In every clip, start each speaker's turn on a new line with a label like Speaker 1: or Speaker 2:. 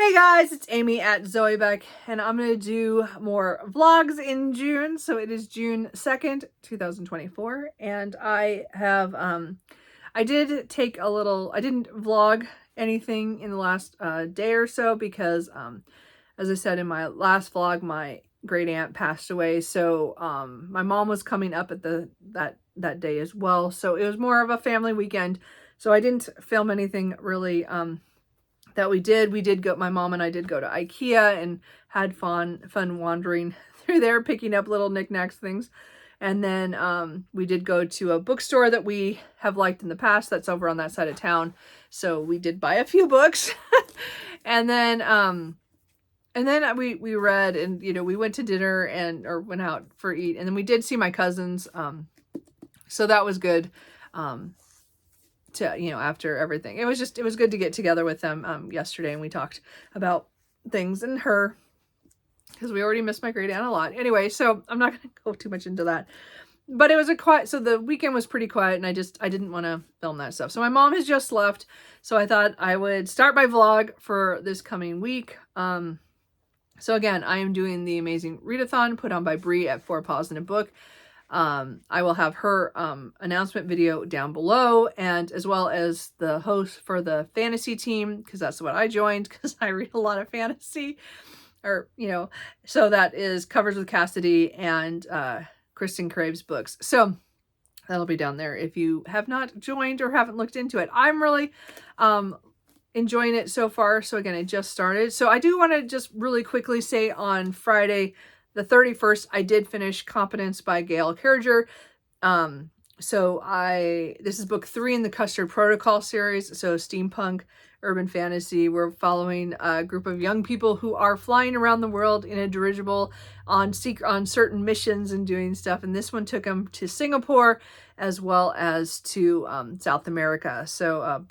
Speaker 1: Hey guys, it's Amy at Zoe Beck, and I'm going to do more vlogs in June. So it is June 2nd, 2024, and I have, I did take a little, I didn't vlog anything in the last day or so because, as I said in my last vlog, my great aunt passed away. So my mom was coming up at that day as well. So it was more of a family weekend. So I didn't film anything really, that we did go, my mom and I did go to IKEA and had fun wandering through there, picking up little knickknacks things. And then we did go to a bookstore that we have liked in the past that's over on that side of town. So we did buy a few books. and then we read, and you know, we went to dinner or went out for eat, and then we did see my cousins. So that was good. To, you know, after everything, it was good to get together with them yesterday, and we talked about things and her, because we already missed my great aunt a lot. Anyway, so I'm not going to go too much into that, but it was so the weekend was pretty quiet, and I didn't want to film that stuff. So my mom has just left, so I thought I would start my vlog for this coming week. So again, I am doing the Amazing Readathon put on by Bri at 4 Paws in a Book. I will have her announcement video down below, and as well as the host for the fantasy team, because that's what I joined, because I read a lot of fantasy, or you know, so that is Covers with Cassidy and Kristin Crave's books. So that'll be down there if you have not joined or haven't looked into it. I'm really enjoying it so far. So again, it just started. So I do want to just really quickly say, on Friday the 31st, I did finish Competence by Gail Carriger. This is book 3 in the Custard Protocol series. So steampunk, urban fantasy. We're following a group of young people who are flying around the world in a dirigible on certain missions and doing stuff. And this one took them to Singapore as well as to South America. So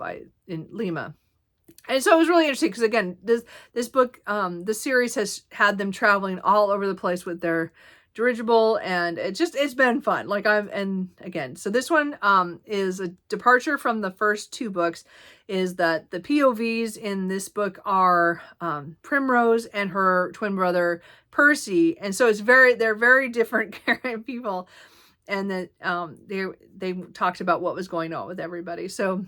Speaker 1: in Lima. And so it was really interesting because, again, this book, this series has had them traveling all over the place with their dirigible, and it's been fun. So this one is a departure from the first 2 books, is that the POVs in this book are Primrose and her twin brother Percy, and so they're very different people, and that they talked about what was going on with everybody. So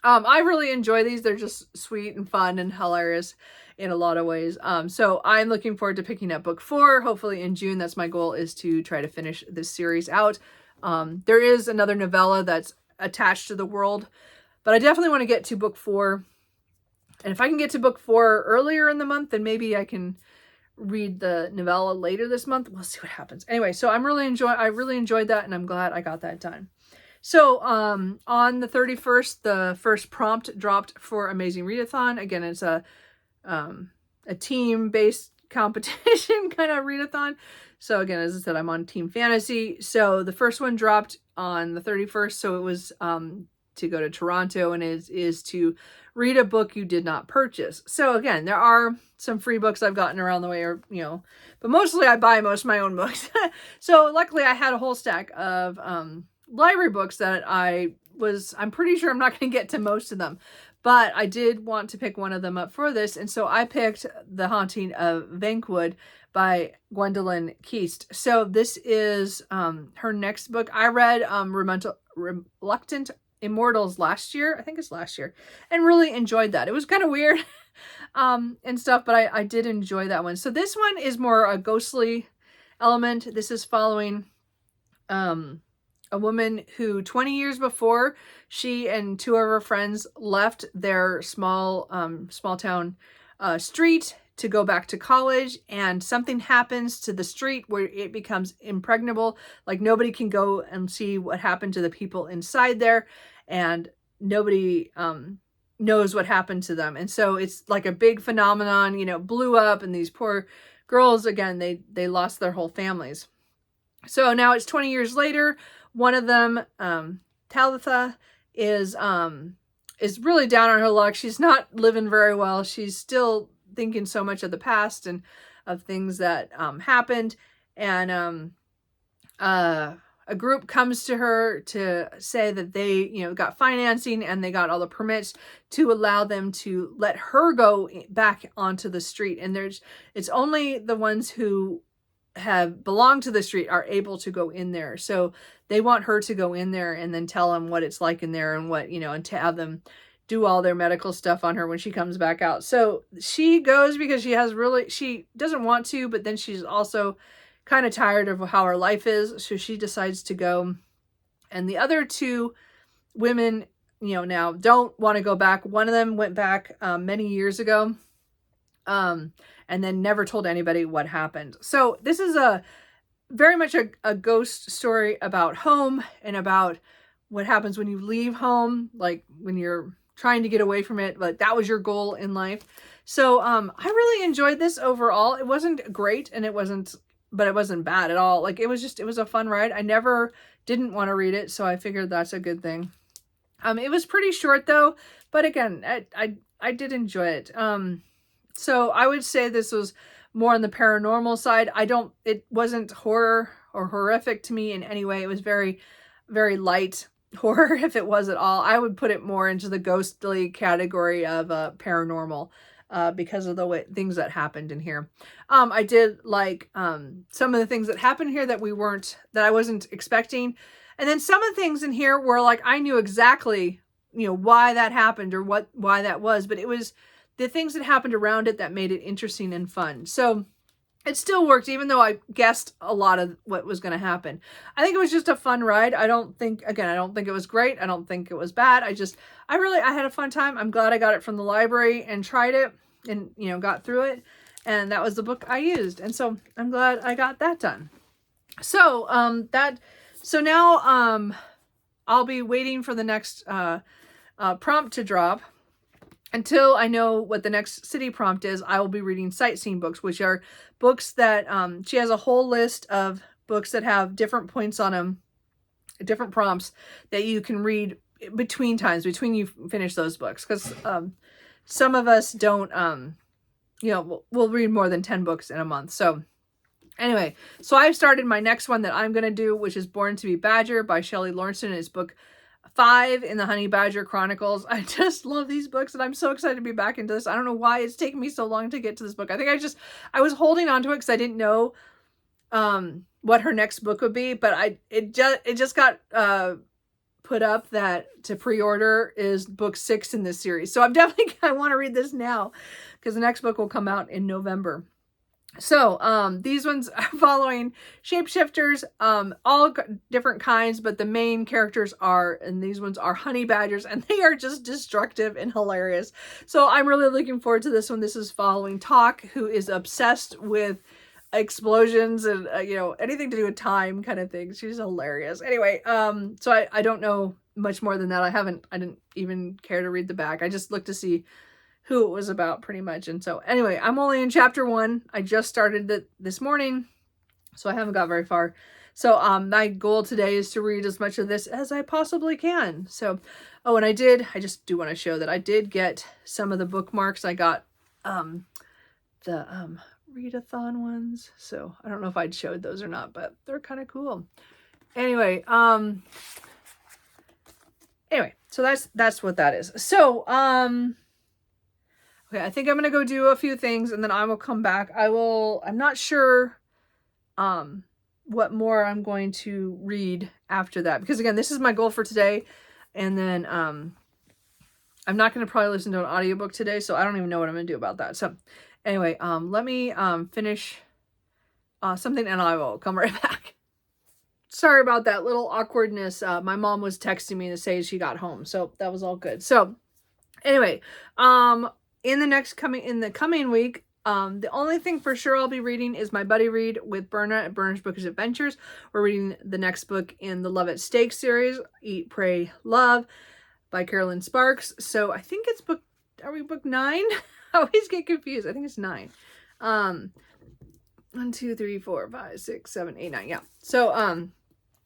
Speaker 1: I really enjoy these. They're just sweet and fun and hilarious in a lot of ways. So I'm looking forward to picking up book 4, hopefully in June. That's my goal, is to try to finish this series out. There is another novella that's attached to the world, but I definitely want to get to book 4. And if I can get to book 4 earlier in the month, then maybe I can read the novella later this month. We'll see what happens. Anyway, so I really enjoyed that, and I'm glad I got that done. So, on the 31st, the first prompt dropped for Amazing Readathon. Again, it's a team-based competition kind of readathon. So again, as I said, I'm on Team Fantasy. So the first one dropped on the 31st. So it was, to go to Toronto, and is to read a book you did not purchase. So again, there are some free books I've gotten around the way, or, you know, but mostly I buy most of my own books. So luckily I had a whole stack of, library books that I'm pretty sure I'm not going to get to most of them, but I did want to pick one of them up for this. And so I picked The Haunting of Vankwood by Gwendolyn Keast. So this is her next book. I read Reluctant Immortals last year. I think it's last year, and really enjoyed that. It was kind of weird and stuff, but I did enjoy that one. So this one is more a ghostly element. This is following a woman who 20 years before, she and 2 of her friends left their small town street to go back to college, and something happens to the street where it becomes impregnable. Like, nobody can go and see what happened to the people inside there, and nobody knows what happened to them. And so it's like a big phenomenon, you know, blew up, and these poor girls, again, they lost their whole families. So now it's 20 years later. One of them, Talitha, is really down on her luck. She's not living very well. She's still thinking so much of the past and of things that happened. And a a group comes to her to say that they, got financing and they got all the permits to allow them to let her go back onto the street. And it's only the ones who have belonged to the street are able to go in there. So they want her to go in there and then tell them what it's like in there and what, and to have them do all their medical stuff on her when she comes back out. So she goes because she doesn't want to, but then she's also kind of tired of how her life is. So she decides to go. And the other two women, now don't want to go back. One of them went back many years ago. And then never told anybody what happened. So this is very much a ghost story about home and about what happens when you leave home, like when you're trying to get away from it, but that was your goal in life. So I really enjoyed this overall. It wasn't great but it wasn't bad at all. Like it was a fun ride. I never didn't want to read it, so I figured that's a good thing. It was pretty short though, but again, I did enjoy it. So I would say this was more on the paranormal side. It wasn't horror or horrific to me in any way. It was very, very light horror, if it was at all. I would put it more into the ghostly category of paranormal because of the things that happened in here. I did like some of the things that happened here that I wasn't expecting. And then some of the things in here were like, I knew exactly, why that happened or why that was, but it was the things that happened around it that made it interesting and fun. So it still worked, even though I guessed a lot of what was going to happen. I think it was just a fun ride. I don't think it was great. I don't think it was bad. I had a fun time. I'm glad I got it from the library and tried it and, got through it. And that was the book I used. And so I'm glad I got that done. So, now, I'll be waiting for the next, prompt to drop. Until I know what the next city prompt is, I will be reading sightseeing books, which are books that she has a whole list of books that have different points on them, different prompts that you can read between you finish those books. Because some of us don't, we'll read more than 10 books in a month. So anyway, so I've started my next one that I'm going to do, which is Born to be Badger by Shelley Lawrenson. It's book 5 in the Honey Badger Chronicles. I just love these books and I'm so excited to be back into this. I don't know why it's taken me so long to get to this book. I think I was holding on to it because I didn't know what her next book would be, but it just got put up that to pre-order is book 6 in this series. So I want to read this now because the next book will come out in November. So, these ones are following shapeshifters, all different kinds, but the main characters and these ones are honey badgers, and they are just destructive and hilarious. So I'm really looking forward to this one. This is following Talk, who is obsessed with explosions and, anything to do with time kind of thing. She's hilarious. Anyway, so I don't know much more than that. I didn't even care to read the back. I just looked to see who it was about pretty much. And so anyway, I'm only in chapter 1. I just started it this morning, so I haven't got very far. So my goal today is to read as much of this as I possibly can. So, and I just do want to show that I did get some of the bookmarks. I got the readathon ones. So I don't know if I'd showed those or not, but they're kind of cool. Anyway, so that's what that is. So, okay, I think I'm going to go do a few things and then I will come back. I'm not sure what more I'm going to read after that. Because again, this is my goal for today. And then I'm not going to probably listen to an audiobook today. So I don't even know what I'm going to do about that. So anyway, let me finish something and I will come right back. Sorry about that little awkwardness. My mom was texting me to say she got home. So that was all good. So anyway, in the coming week, the only thing for sure I'll be reading is my buddy read with Berna at Berna's Bookish Adventures. We're reading the next book in the Love at Stake series, Eat, Pray, Love by Carolyn Sparks. So I think it's are we book 9? I always get confused. I think it's 9. 1, 2, 3, 4, 5, 6, 7, 8, 9. Yeah. So,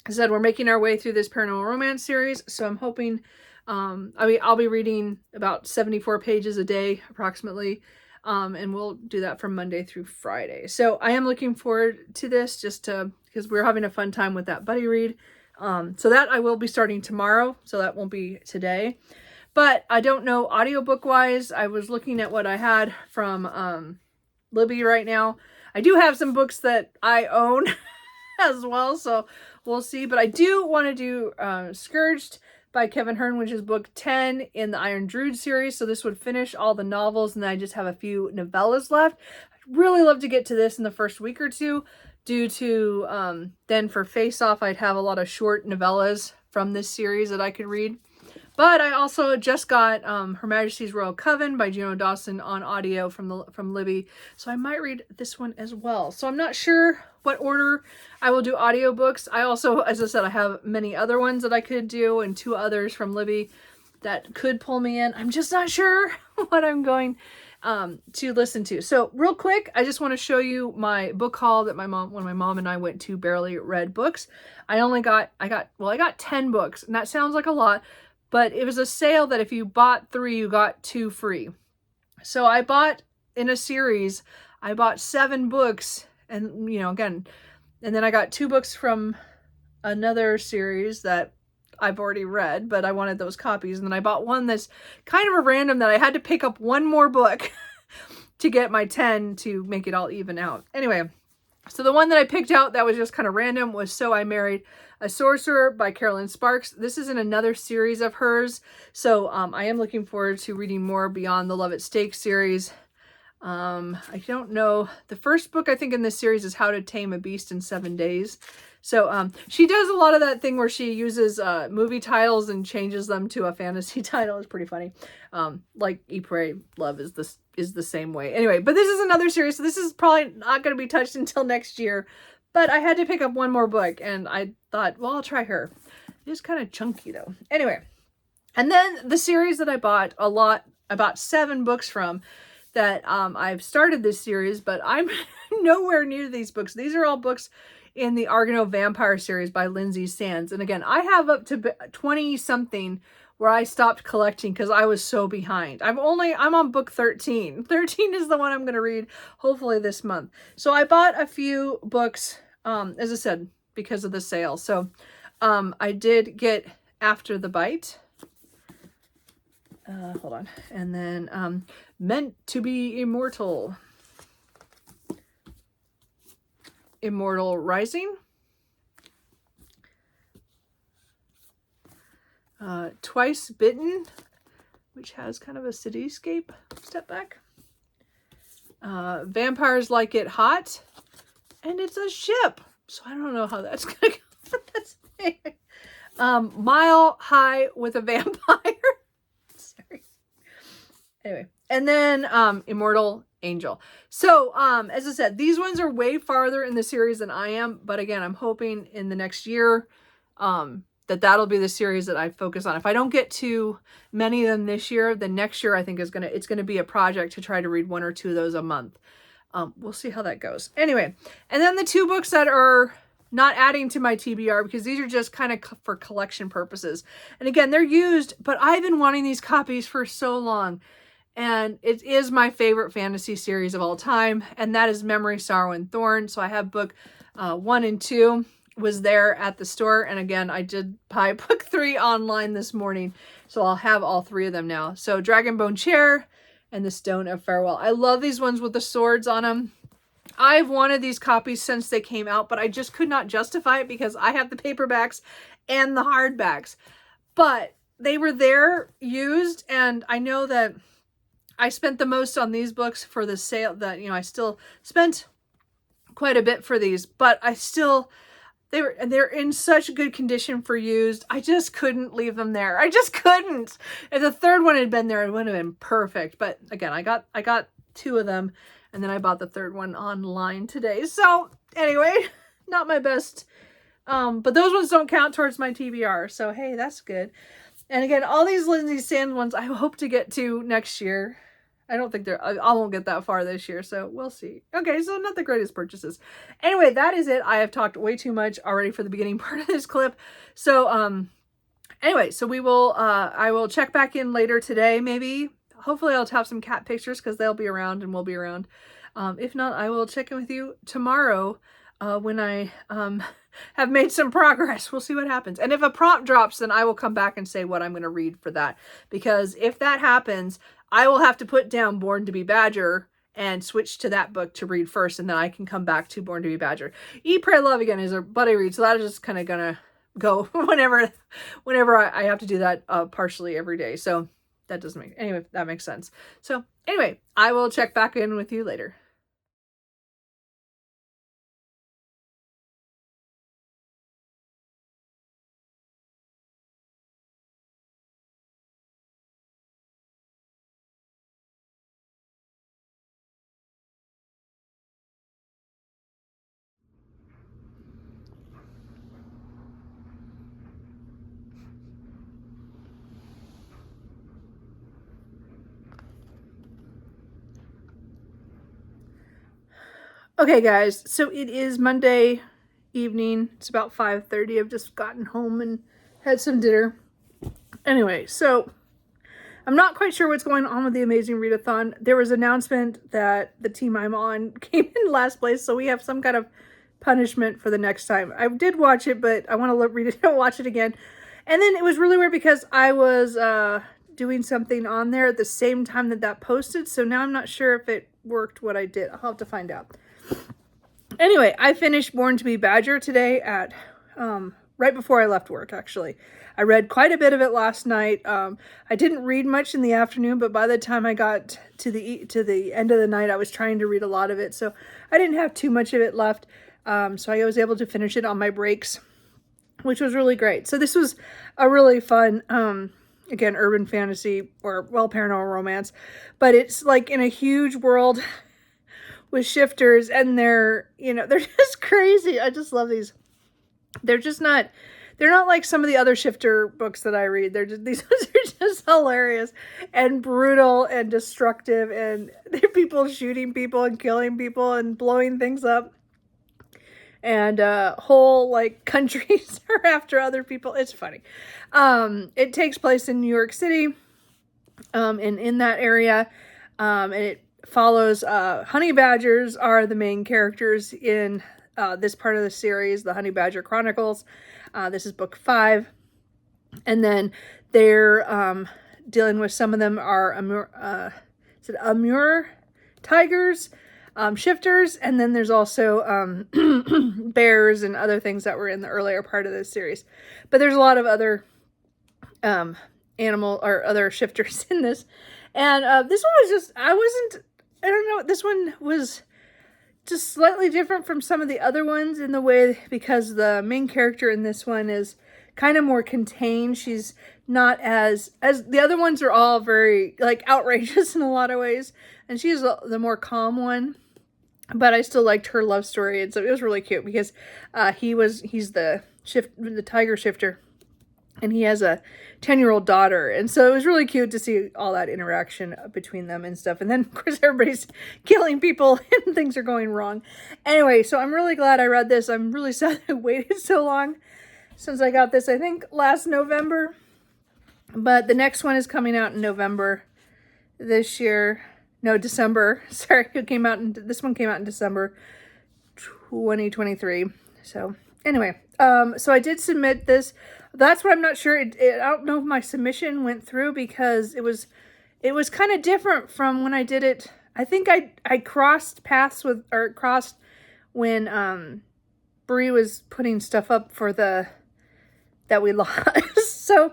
Speaker 1: I said we're making our way through this paranormal romance series. So I'm hoping, I'll be reading about 74 pages a day, approximately. And we'll do that from Monday through Friday. So I am looking forward to this because we're having a fun time with that buddy read. So that I will be starting tomorrow. So that won't be today. But I don't know audiobook wise. I was looking at what I had from Libby right now. I do have some books that I own as well. So we'll see. But I do want to do Scourged by Kevin Hearn, which is book 10 in the Iron Druid series. So this would finish all the novels, and then I just have a few novellas left. I'd really love to get to this in the first week or two, due to then for Face Off, I'd have a lot of short novellas from this series that I could read. But I also just got Her Majesty's Royal Coven by Juno Dawson on audio from Libby. So I might read this one as well. So I'm not sure what order I will do audiobooks. I also, as I said, I have many other ones that I could do and 2 others from Libby that could pull me in. I'm just not sure what I'm going to listen to. So real quick, I just want to show you my book haul that when my mom and I went to Barely Read Books. I got 10 books, and that sounds like a lot, but it was a sale that if you bought 3, you got 2 free. So I bought, in a series, I bought 7 books, and again, and then I got 2 books from another series that I've already read, but I wanted those copies. And then I bought one that's kind of a random that I had to pick up one more book to get my 10 to make it all even out. Anyway, so the one that I picked out that was just kind of random was So I Married a Sorcerer by Carolyn Sparks. This is in another series of hers. So I am looking forward to reading more beyond the Love at Stake series. I don't know. The first book I think in this series is How to Tame a Beast in 7 Days. So she does a lot of that thing where she uses movie titles and changes them to a fantasy title. It's pretty funny. Like Eat, Pray, Love is the same way. Anyway, but this is another series, so this is probably not going to be touched until next year. But I had to pick up one more book, and I thought, well, I'll try her. It's kind of chunky, though. Anyway, and then the series that I bought about 7 books from, that I've started this series, but I'm nowhere near these books. These are all books in the Argonaut Vampire series by Lindsay Sands. And again, I have up to 20 something where I stopped collecting because I was so behind. I'm on book 13. 13 is the one I'm going to read hopefully this month. So I bought a few books, as I said, because of the sale. So I did get After the Bite. Hold on. And then Meant to be Immortal. Immortal Rising. Twice Bitten, which has kind of a cityscape step back. Vampires Like It Hot. And it's a ship. So I don't know how that's going to go. That's Mile High with a Vampire. Sorry. Anyway. And then Immortal Angel. So, as I said, these ones are way farther in the series than I am. But again, I'm hoping in the next year that'll be the series that I focus on. If I don't get to many of them this year, then next year I think it's gonna be a project to try to read 1 or 2 of those a month. We'll see how that goes. Anyway, and then the 2 books that are not adding to my TBR, because these are just kind of for collection purposes. And again, they're used, but I've been wanting these copies for so long. And it is my favorite fantasy series of all time. And that is Memory, Sorrow, and Thorn. So I have book 1 and 2 was there at the store. And again, I did buy book 3 online this morning. So I'll have all 3 of them now. So Dragonbone Chair and The Stone of Farewell. I love these ones with the swords on them. I've wanted these copies since they came out, but I just could not justify it because I have the paperbacks and the hardbacks. But they were there used, and I know that I spent the most on these books for the sale. That I still spent quite a bit for these, but they're in such good condition for used. I just couldn't leave them there. I just couldn't. If the 3rd one had been there, it would have been perfect. But again, I got 2 of them, and then I bought the 3rd one online today. So anyway, not my best. But those ones don't count towards my TBR. So hey, that's good. And again, all these Lindsay Sands ones I hope to get to next year. I don't think I won't get that far this year, so we'll see. Okay, so not the greatest purchases. Anyway, that is it. I have talked way too much already for the beginning part of this clip. So, anyway, so I will check back in later today, maybe. hopefully I'll have some cat pictures because they'll be around and we'll be around. If not, I will check in with you tomorrow when I have made some progress. We'll see what happens. And if a prompt drops, then I will come back and say what I'm going to read for that. Because if that happens, I will have to put down Born to be Badger and switch to that book to read first, and then I can come back to Born to be Badger. Eat, Pray, Love again is a buddy read, so that is just kind of gonna go whenever I have to do that partially every day. So that doesn't make, anyway, that makes sense. So anyway, I will check back in with you later. Okay, guys, so it is Monday evening. It's about 5:30. I've just gotten home and had some dinner. Anyway, so I'm not quite sure what's going on with the Amazing Readathon. There was an announcement that the team I'm on came in last place, so we have some kind of punishment for the next time. I did watch it, but I want to read it and watch it again. And then it was really weird because I was doing something on there at the same time that posted, so now I'm not sure if it worked what I did. I'll have to find out. Anyway, I finished Born to be Badger today at right before I left work, actually. I read quite a bit of it last night. I didn't read much in the afternoon, but by the time I got to the end of the night, I was trying to read a lot of it, so I didn't have too much of it left. So I was able to finish it on my breaks, which was really great. So this was a really fun, again, urban fantasy or, well, paranormal romance, but it's like in a huge world with shifters, and they're just crazy. I just love these. They're not like some of the other shifter books that I read. These ones are just hilarious and brutal and destructive, and they're people shooting people and killing people and blowing things up. And whole like countries are after other people. It's funny. It takes place in New York City, and in that area, and it follows honey badgers are the main characters in this part of the series, the Honey Badger Chronicles. This is book 5, and then they're dealing with, some of them are Amur tigers, shifters, and then there's also bears and other things that were in the earlier part of this series. But there's a lot of other animal or other shifters in this. And this one was just, I don't know, this one was just slightly different from some of the other ones in the way, because the main character in this one is kind of more contained. She's not as the other ones are all very like outrageous in a lot of ways, and she's the more calm one. But I still liked her love story, and so it was really cute because he's the tiger shifter, and he has a 10-year-old daughter, and so it was really cute to see all that interaction between them and stuff. And then, of course, everybody's killing people and things are going wrong. Anyway, so I'm really glad I read this. I'm really sad I waited so long since I got this, I think, last November. But the next one is coming out in November this year. No, December. Sorry, this one came out in December 2023. So anyway, so I did submit this. That's what I'm not sure. I don't know if my submission went through because it was kind of different from when I did it. I think I crossed paths crossed when Bree was putting stuff up for that we lost. So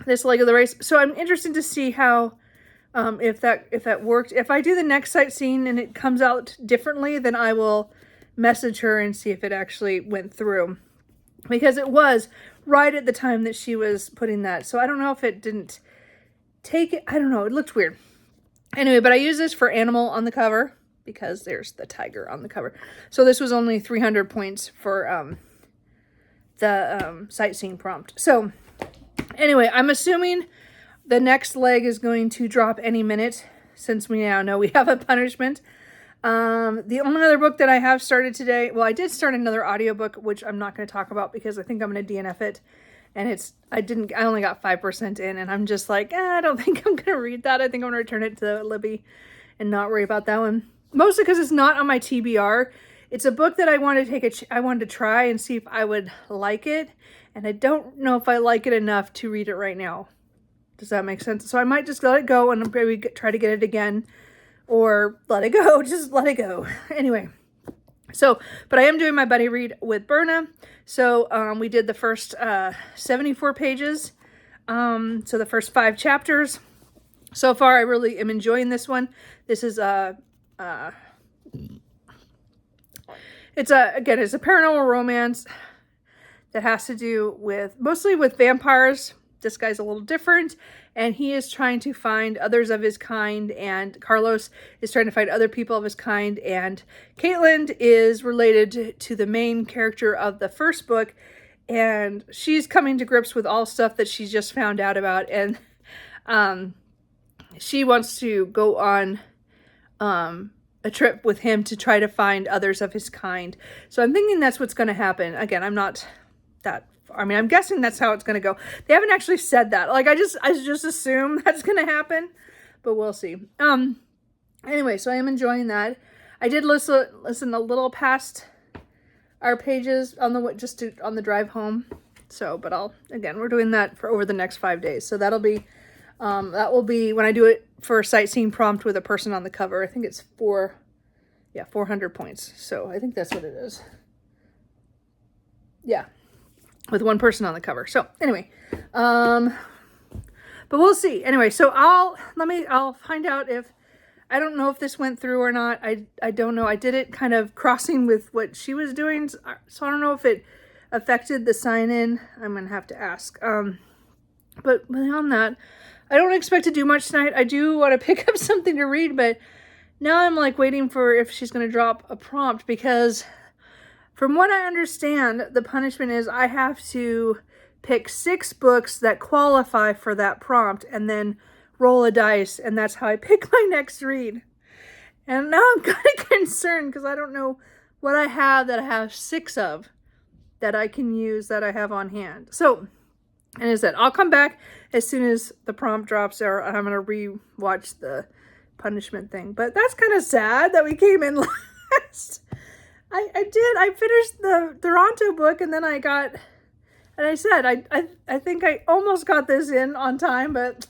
Speaker 1: this leg of the race. So I'm interested to see how if that worked. If I do the next sightseeing and it comes out differently, then I will message her and see if it actually went through. Because it was right at the time that she was putting that. So I don't know if it didn't take it. I don't know. It looked weird. Anyway, but I use this for animal on the cover because there's the tiger on the cover. So this was only 300 points for the sightseeing prompt. So anyway, I'm assuming the next leg is going to drop any minute since we now know we have a punishment. The only other book that I have started today, well, I did start another audiobook, which I'm not going to talk about because I think I'm going to DNF it and I only got 5% in, and I'm just like, I don't think I'm gonna read that. I think I'm gonna return it to Libby and not worry about that one. Mostly because it's not on my TBR. It's a book that I wanted to try and see if I would like it, and I don't know if I like it enough to read it right now. Does that make sense? So I might just let it go and maybe try to get it again, or let it go. Just let it go. Anyway. So, but I am doing my buddy read with Brianna. So, we did the first 74 pages. So the first 5 chapters. So far, I really am enjoying this one. This is it's a paranormal romance that has to do with, mostly with vampires. This guy's a little different, and he is trying to find others of his kind, and Carlos is trying to find other people of his kind, and Caitlin is related to the main character of the first book, and she's coming to grips with all stuff that she's just found out about, and she wants to go on a trip with him to try to find others of his kind. So I'm thinking that's what's going to happen. Again, I'm not that, I'm guessing that's how it's going to go. They haven't actually said that. Like, I just assume that's going to happen, but we'll see. Anyway, so I am enjoying that. I did listen a little past our pages on the drive home. So, but we're doing that for over the next 5 days. So that will be when I do it for a sightseeing prompt with a person on the cover. I think it's 400 points. So I think that's what it is. Yeah. With one person on the cover. So anyway, but we'll see. Anyway, so I'll find out if, I don't know if this went through or not. I don't know. I did it kind of crossing with what she was doing. So I don't know if it affected the sign in. I'm going to have to ask. But beyond that, I don't expect to do much tonight. I do want to pick up something to read, but now I'm like waiting for if she's going to drop a prompt, because from what I understand, the punishment is I have to pick 6 books that qualify for that prompt and then roll a dice, and that's how I pick my next read. And now I'm kind of concerned because I don't know what I have that I have 6 of that I can use that I have on hand. So, and as I said, I'll come back as soon as the prompt drops, or I'm going to re-watch the punishment thing. But that's kind of sad that we came in last. I finished the Toronto book, and then I said, I think I almost got this in on time, but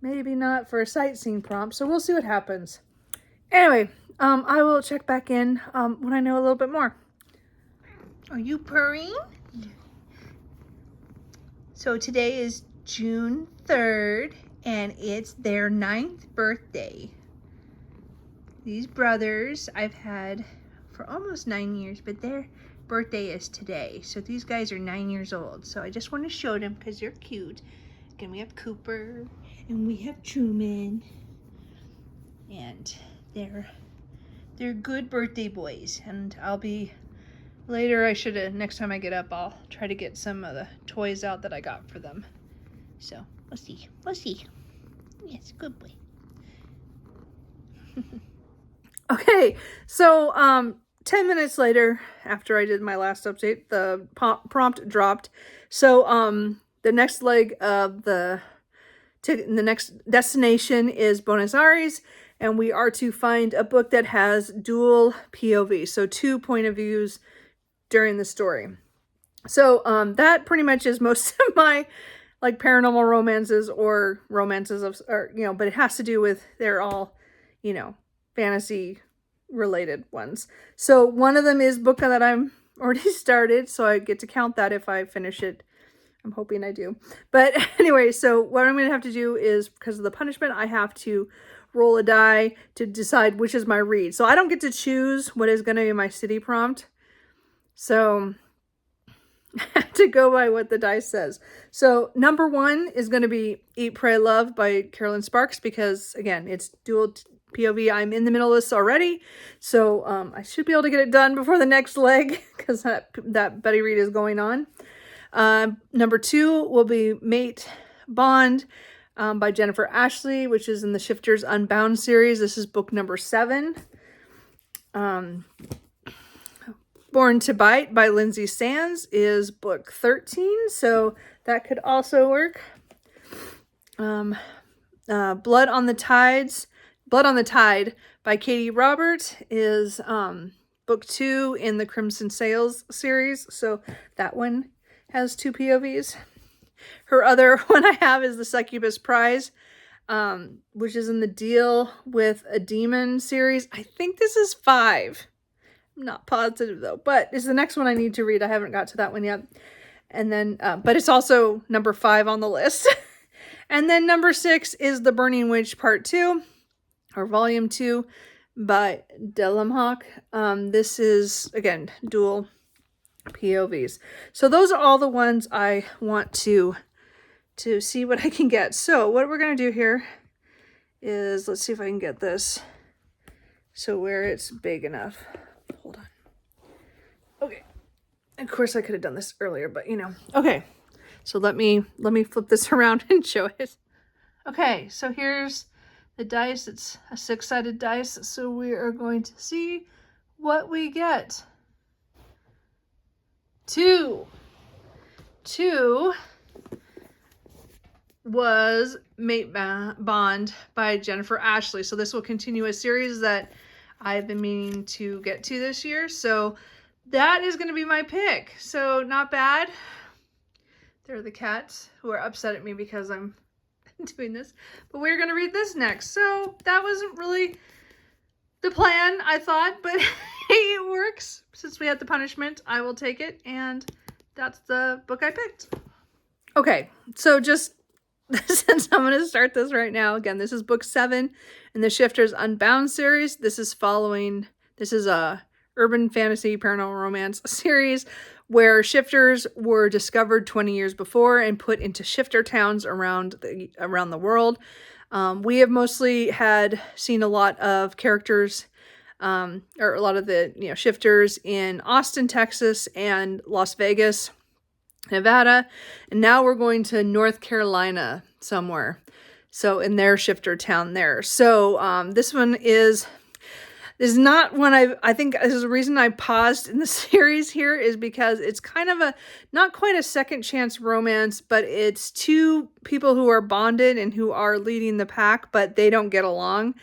Speaker 1: maybe not for a sightseeing prompt. So we'll see what happens. Anyway, I will check back in when I know a little bit more. Are you purring? So today is June 3rd, and it's their 9th birthday. These brothers I've had for almost 9 years, but their birthday is today. So these guys are 9 years old. So I just want to show them because they're cute. Again, we have Cooper and we have Truman, and they're good birthday boys. And I'll be later, next time I get up, I'll try to get some of the toys out that I got for them. So we'll see. Yes, good boy. Okay, so 10 minutes later, after I did my last update, the prompt dropped. So the next leg of the next destination is Buenos Aires, and we are to find a book that has dual POV, so 2 point of views during the story. So that pretty much is most of my like paranormal romances or romances of, or but it has to do with, they're all fantasy related ones. So one of them is book that I'm already started, so I get to count that if I finish it. I'm hoping I do. But anyway, so what I'm going to have to do is, because of the punishment, I have to roll a die to decide which is my read. So I don't get to choose what is going to be my city prompt. So I have to go by what the dice says. So number 1 is going to be Eat, Pray, Love by Carolyn Sparks, because again, it's dual POV. I'm in the middle of this already, so I should be able to get it done before the next leg, because that buddy read is going on. Number 2 will be Mate Bond by Jennifer Ashley, which is in the Shifters Unbound series. This is book number 7. Born to Bite by Lindsay Sands is book 13, so that could also work. Blood on the Tide by Katie Robert is book 2 in the Crimson Sails series, so that one has 2 POVs. Her other one I have is the Succubus Prize, which is in the Deal with a Demon series. I think this is 5. I'm not positive though, but it's the next one I need to read. I haven't got to that one yet. And then, but it's also number 5 on the list. And then number 6 is The Burning Witch Part 2, or Volume 2 by Delamhawk. This is, again, dual POVs. So those are all the ones I want to see what I can get. So what we're going to do here is, let's see if I can get this so where it's big enough. Hold on. Okay. Of course I could have done this earlier, but you know. Okay. So let me flip this around and show it. Okay, so here's the dice. It's a 6-sided dice, so we are going to see what we get. 2. 2 was Mate Bond by Jennifer Ashley. So this will continue a series that I've been meaning to get to this year. So that is going to be my pick. So not bad. There are the cats who are upset at me because I'm doing this. But we're going to read this next. So that wasn't really the plan, I thought. But it works. Since we had the punishment, I will take it. And that's the book I picked. Okay, so just since I'm going to start this right now, again, this is book 7 in the Shifters Unbound series. This is a urban fantasy paranormal romance series where shifters were discovered 20 years before and put into shifter towns around the world. We have mostly seen a lot of characters, or a lot of the shifters in Austin, Texas, and Las Vegas, Nevada, and now we're going to North Carolina somewhere, so in their shifter town there. So this one is not one I think this is the reason I paused in the series here, is because it's kind of not quite a second chance romance, but it's 2 people who are bonded and who are leading the pack, but they don't get along.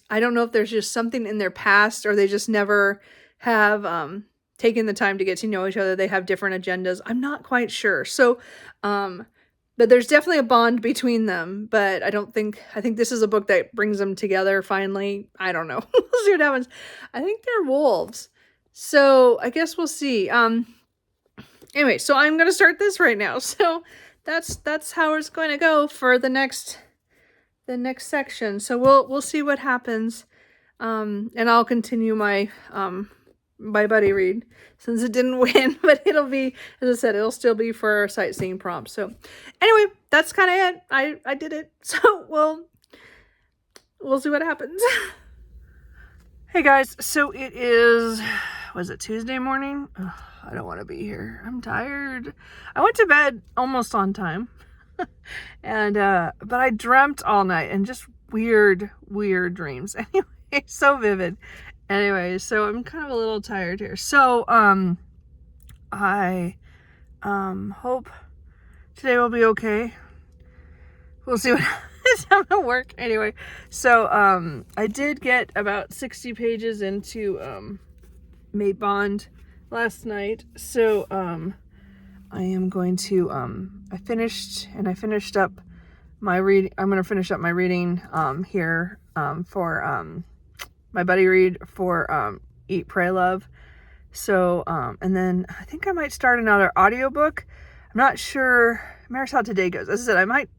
Speaker 1: I don't know if there's just something in their past, or they just never have taking the time to get to know each other. They have different agendas. I'm not quite sure. So, but there's definitely a bond between them, but I think this is a book that brings them together finally. I don't know. We'll see what happens. I think they're wolves. So I guess we'll see. Anyway, so I'm going to start this right now. So that's how it's going to go for the next section. So we'll see what happens. And I'll continue my buddy read since it didn't win, but it'll be, as I said, it'll still be for our sightseeing prompt. So anyway, that's kind of it. I did it. So we'll see what happens. Hey guys, so it is, was it Tuesday morning? Ugh, I don't want to be here. I'm tired. I went to bed almost on time. And but I dreamt all night, and just weird dreams. Anyway, so vivid. Anyway, so I'm kind of a little tired here. So, I, hope today will be okay. We'll see what is going to work. Anyway, so, I did get about 60 pages into, Mate Bond last night. So, I am going to, I finished up my read. I'm going to finish up my reading, here, for, my buddy read for Eat, Pray, Love. So, and then I think I might start another audiobook. I'm not sure. Matters how today goes. As I said, I might,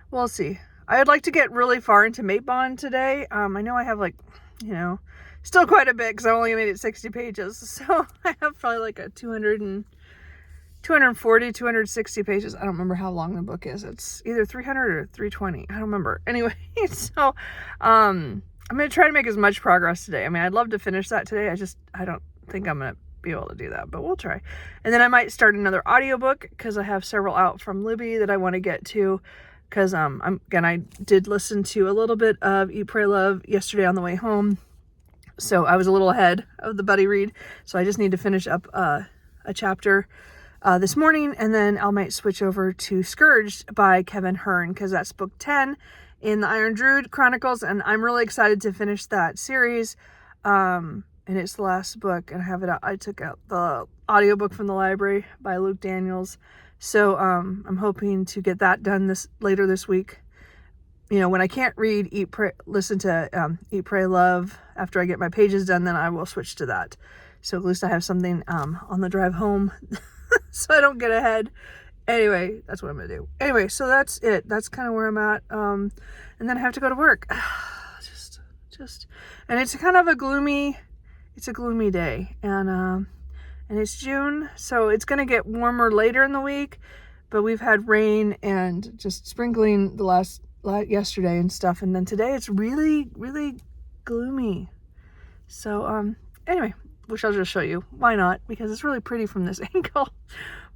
Speaker 1: we'll see. I would like to get really far into Mate Bond today. I know I have still quite a bit because I only made it 60 pages. So I have probably like a 240, 260 pages. I don't remember how long the book is. It's either 300 or 320. I don't remember. Anyway, so, I'm going to try to make as much progress today. I mean, I'd love to finish that today. I don't think I'm going to be able to do that, but we'll try. And then I might start another audiobook because I have several out from Libby that I want to get to. Because, I did listen to a little bit of Eat, Pray, Love yesterday on the way home. So I was a little ahead of the buddy read. So I just need to finish up a chapter this morning, and then I might switch over to Scourged by Kevin Hearn, because that's book 10 in the Iron Druid Chronicles, and I'm really excited to finish that series. And it's the last book, and I have it out. I took out the audiobook from the library by Luke Daniels. So I'm hoping to get that done later this week. You know, when I can't read, listen to Eat, Pray, Love after I get my pages done, then I will switch to that. So at least I have something on the drive home so I don't get ahead. Anyway, that's what I'm going to do. Anyway, so that's it. That's kind of where I'm at. And then I have to go to work. And it's kind of a gloomy day. And it's June, so it's going to get warmer later in the week. But we've had rain and just sprinkling yesterday and stuff. And then today it's really, really gloomy. So, anyway, which I'll just show you. Why not? Because it's really pretty from this angle.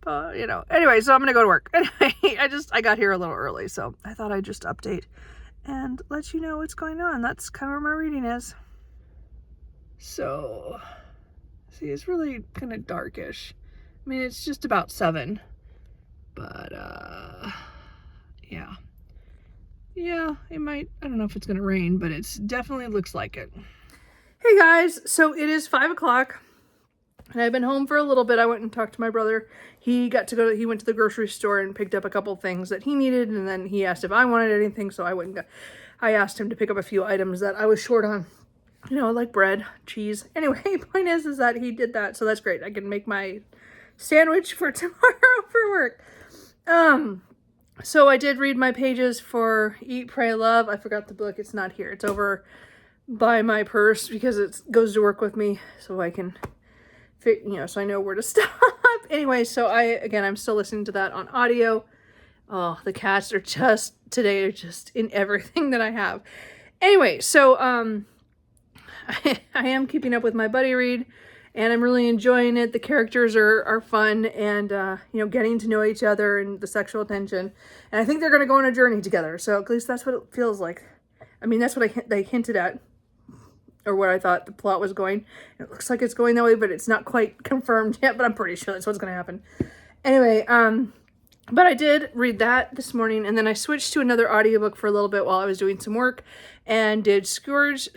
Speaker 1: But, you know, anyway, so I'm going to go to work. Anyway, I got here a little early, so I thought I'd just update and let you know what's going on. That's kind of where my reading is. So, see, it's really kind of darkish. I mean, it's just about 7. But, yeah. Yeah, it might, I don't know if it's going to rain, but it's definitely looks like it. Hey guys, so it is 5 o'clock and I've been home for a little bit. I went and talked to my brother. He went to the grocery store and picked up a couple things that he needed, and then he asked if I wanted anything, so I asked him to pick up a few items that I was short on, you know, like bread, cheese. Anyway, point is that he did that, so that's great. I can make my sandwich for tomorrow for work. So I did read my pages for Eat, Pray, Love. I forgot the book. It's not here. It's over by my purse because it goes to work with me, so I can fit, you know, so I know where to stop. Anyway, so I'm still listening to that on audio. Oh, the cats are just in everything that I have. Anyway, so I am keeping up with my buddy read, and I'm really enjoying it. The characters are fun, and you know, getting to know each other and the sexual tension. And I think they're going to go on a journey together. So at least that's what it feels like. I mean, that's what they hinted at, or what I thought the plot was going. It looks like it's going that way, but it's not quite confirmed yet, but I'm pretty sure that's what's going to happen. Anyway, but I did read that this morning, and then I switched to another audiobook for a little bit while I was doing some work, and did Scourged,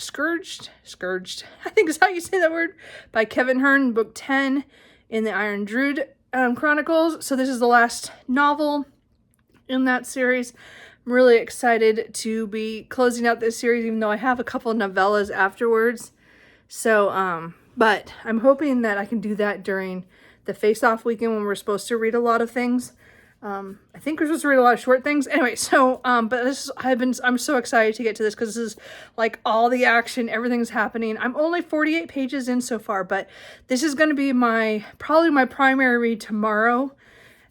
Speaker 1: I think is how you say that word, by Kevin Hearn, book 10 in the Iron Druid Chronicles. So this is the last novel in that series. I'm really excited to be closing out this series, even though I have a couple novellas afterwards. So, but I'm hoping that I can do that during the face-off weekend when we're supposed to read a lot of things. I think we're supposed to read a lot of short things. Anyway, so, but I'm so excited to get to this because this is like all the action, everything's happening. I'm only 48 pages in so far, but this is going to be probably my primary read tomorrow.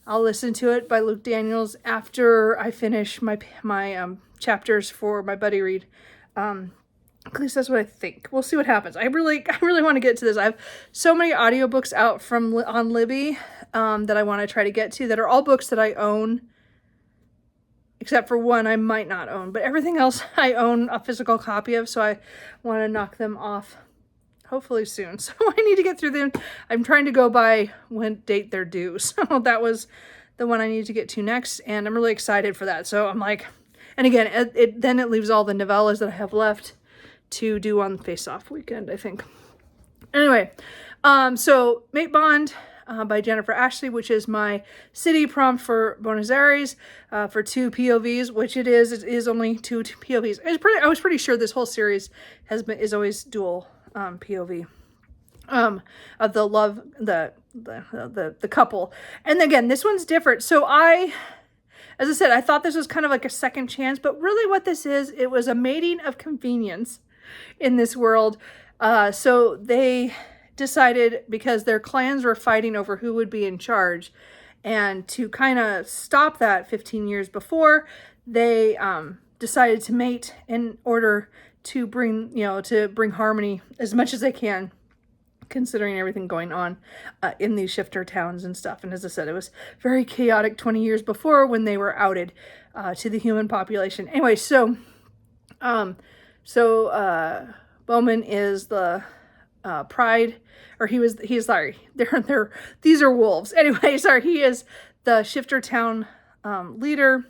Speaker 1: I'll listen to it by Luke Daniels after I finish my chapters for my buddy read. At least that's what I think. We'll see what happens. I really want to get to this. I have so many audiobooks out on Libby that I want to try to get to, that are all books that I own, except for one I might not own, but everything else I own a physical copy of, so I want to knock them off hopefully soon. So I need to get through them. I'm trying to go by when date they're due. So that was the one I need to get to next, and I'm really excited for that. So I'm like, and again, then it leaves all the novellas that I have left to do on face-off weekend, I think. Anyway, so Mate Bond by Jennifer Ashley, which is my city prompt for Buenos Aires for 2 POVs, which it is only 2 POVs. I was pretty sure this whole series is always dual POV of the love, the couple. And again, this one's different. So as I said, I thought this was kind of like a second chance, but really what this is, it was a mating of convenience in this world. So they decided, because their clans were fighting over who would be in charge, and to kind of stop that 15 years before, they decided to mate in order to bring harmony as much as they can, considering everything going on in these shifter towns and stuff. And as I said, it was very chaotic 20 years before when they were outed to the human population. Anyway, so Bowman is the Pride, or he's sorry, these are wolves. Anyway, sorry, he is the Shifter Town leader.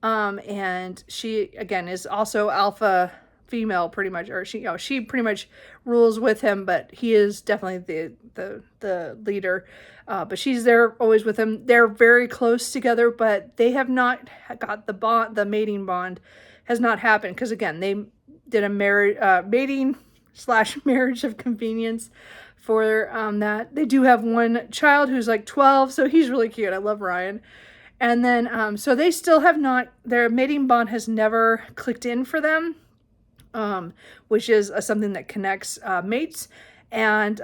Speaker 1: And she, again, is also alpha female pretty much, or she pretty much rules with him, but he is definitely the leader. But she's there always with him. They're very close together, but they have not got the mating bond has not happened. Because again, they did a mating / marriage of convenience for that. They do have one child who's like 12, so he's really cute. I love Ryan. And then, so they still have not, their mating bond has never clicked in for them, which is something that connects mates. And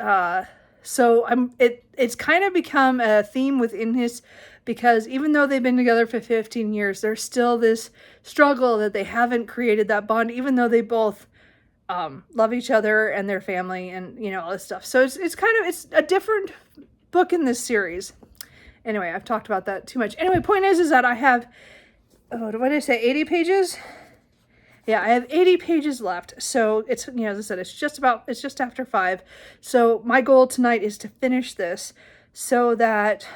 Speaker 1: so it's kind of become a theme within his, because even though they've been together for 15 years, there's still this struggle that they haven't created that bond, even though they both love each other and their family and, all this stuff. So it's a different book in this series. Anyway, I've talked about that too much. Anyway, point is that I have, what did I say, 80 pages? Yeah, I have 80 pages left. So it's, as I said, it's just after 5. So my goal tonight is to finish this so that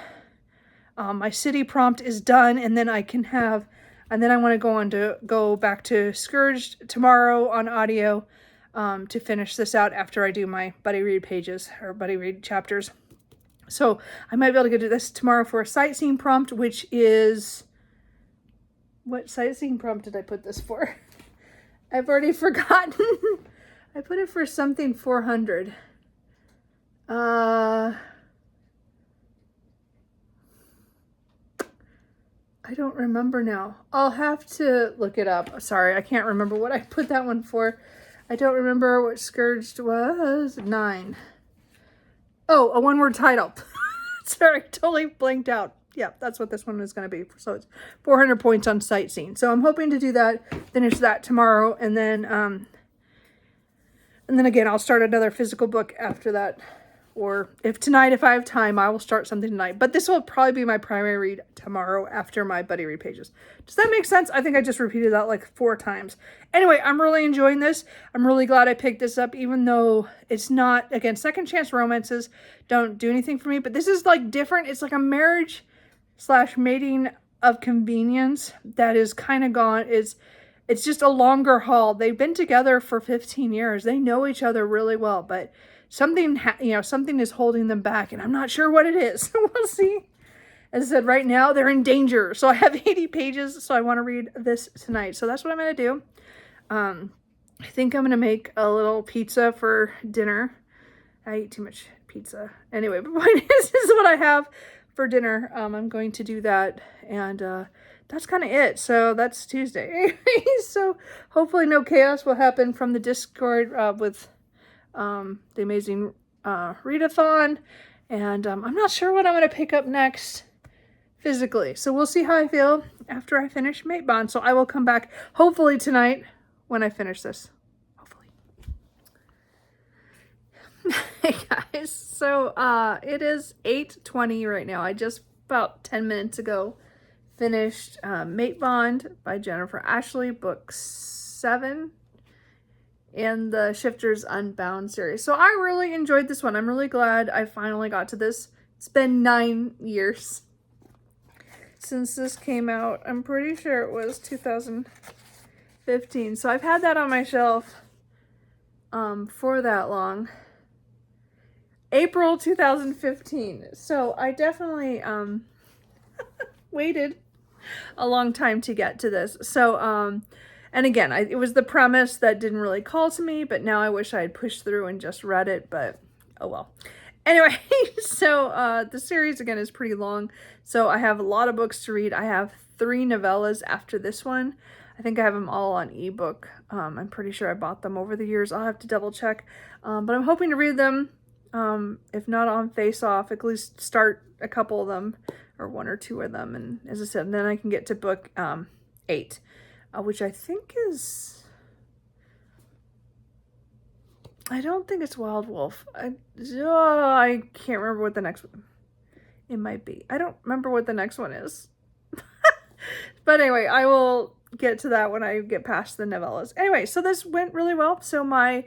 Speaker 1: my city prompt is done, and then I can have, and then I want to go back to Scourged tomorrow on audio to finish this out after I do my buddy read pages or buddy read chapters. So I might be able to do this tomorrow for a sightseeing prompt, which is, what sightseeing prompt did I put this for? I've already forgotten. I put it for something 400. I don't remember now. I'll have to look it up. Sorry, I can't remember what I put that one for. I don't remember what Scourged was. 9. Oh, a one-word title. Sorry, totally blanked out. Yeah, that's what this one is going to be. So it's 400 points on sightseeing. So I'm hoping to do that, finish that tomorrow, and then again, I'll start another physical book after that. Or if I have time, I will start something tonight. But this will probably be my primary read tomorrow after my buddy read pages. Does that make sense? I think I just repeated that like 4 times. Anyway, I'm really enjoying this. I'm really glad I picked this up, even though it's not, again, second chance romances don't do anything for me. But this is like different. It's like a marriage / mating of convenience that is kind of gone. It's just a longer haul. They've been together for 15 years. They know each other really well, but something is holding them back, and I'm not sure what it is. We'll see. As I said, right now they're in danger. So I have 80 pages, so I want to read this tonight. So that's what I'm going to do. I think I'm going to make a little pizza for dinner. I eat too much pizza. Anyway, but point is, this is what I have for dinner. I'm going to do that, and that's kind of it. So that's Tuesday. So hopefully no chaos will happen from the Discord with the Amazing Readathon, and I'm not sure what I'm going to pick up next physically, so we'll see how I feel after I finish Mate Bond. So I will come back hopefully tonight when I finish this, hopefully. Hey guys, so it is 8:20 right now. I just about 10 minutes ago finished Mate Bond by Jennifer Ashley, book 7 in the Shifters Unbound series. So I really enjoyed this one. I'm really glad I finally got to this. It's been 9 years since this came out. I'm pretty sure it was 2015. So I've had that on my shelf for that long. April 2015. So I definitely waited a long time to get to this. So and again, it was the premise that didn't really call to me, but now I wish I had pushed through and just read it, but oh well. Anyway, so the series, again, is pretty long, so I have a lot of books to read. I have 3 novellas after this one. I think I have them all on ebook. I'm pretty sure I bought them over the years. I'll have to double check, but I'm hoping to read them, if not on Face Off, at least start a couple of them, or 1 or 2 of them, and as I said, then I can get to book 8. Which I think is, I don't think it's Wild Wolf. I can't remember what the next one, it might be. I don't remember what the next one is. But anyway, I will get to that when I get past the novellas. Anyway, so this went really well. So my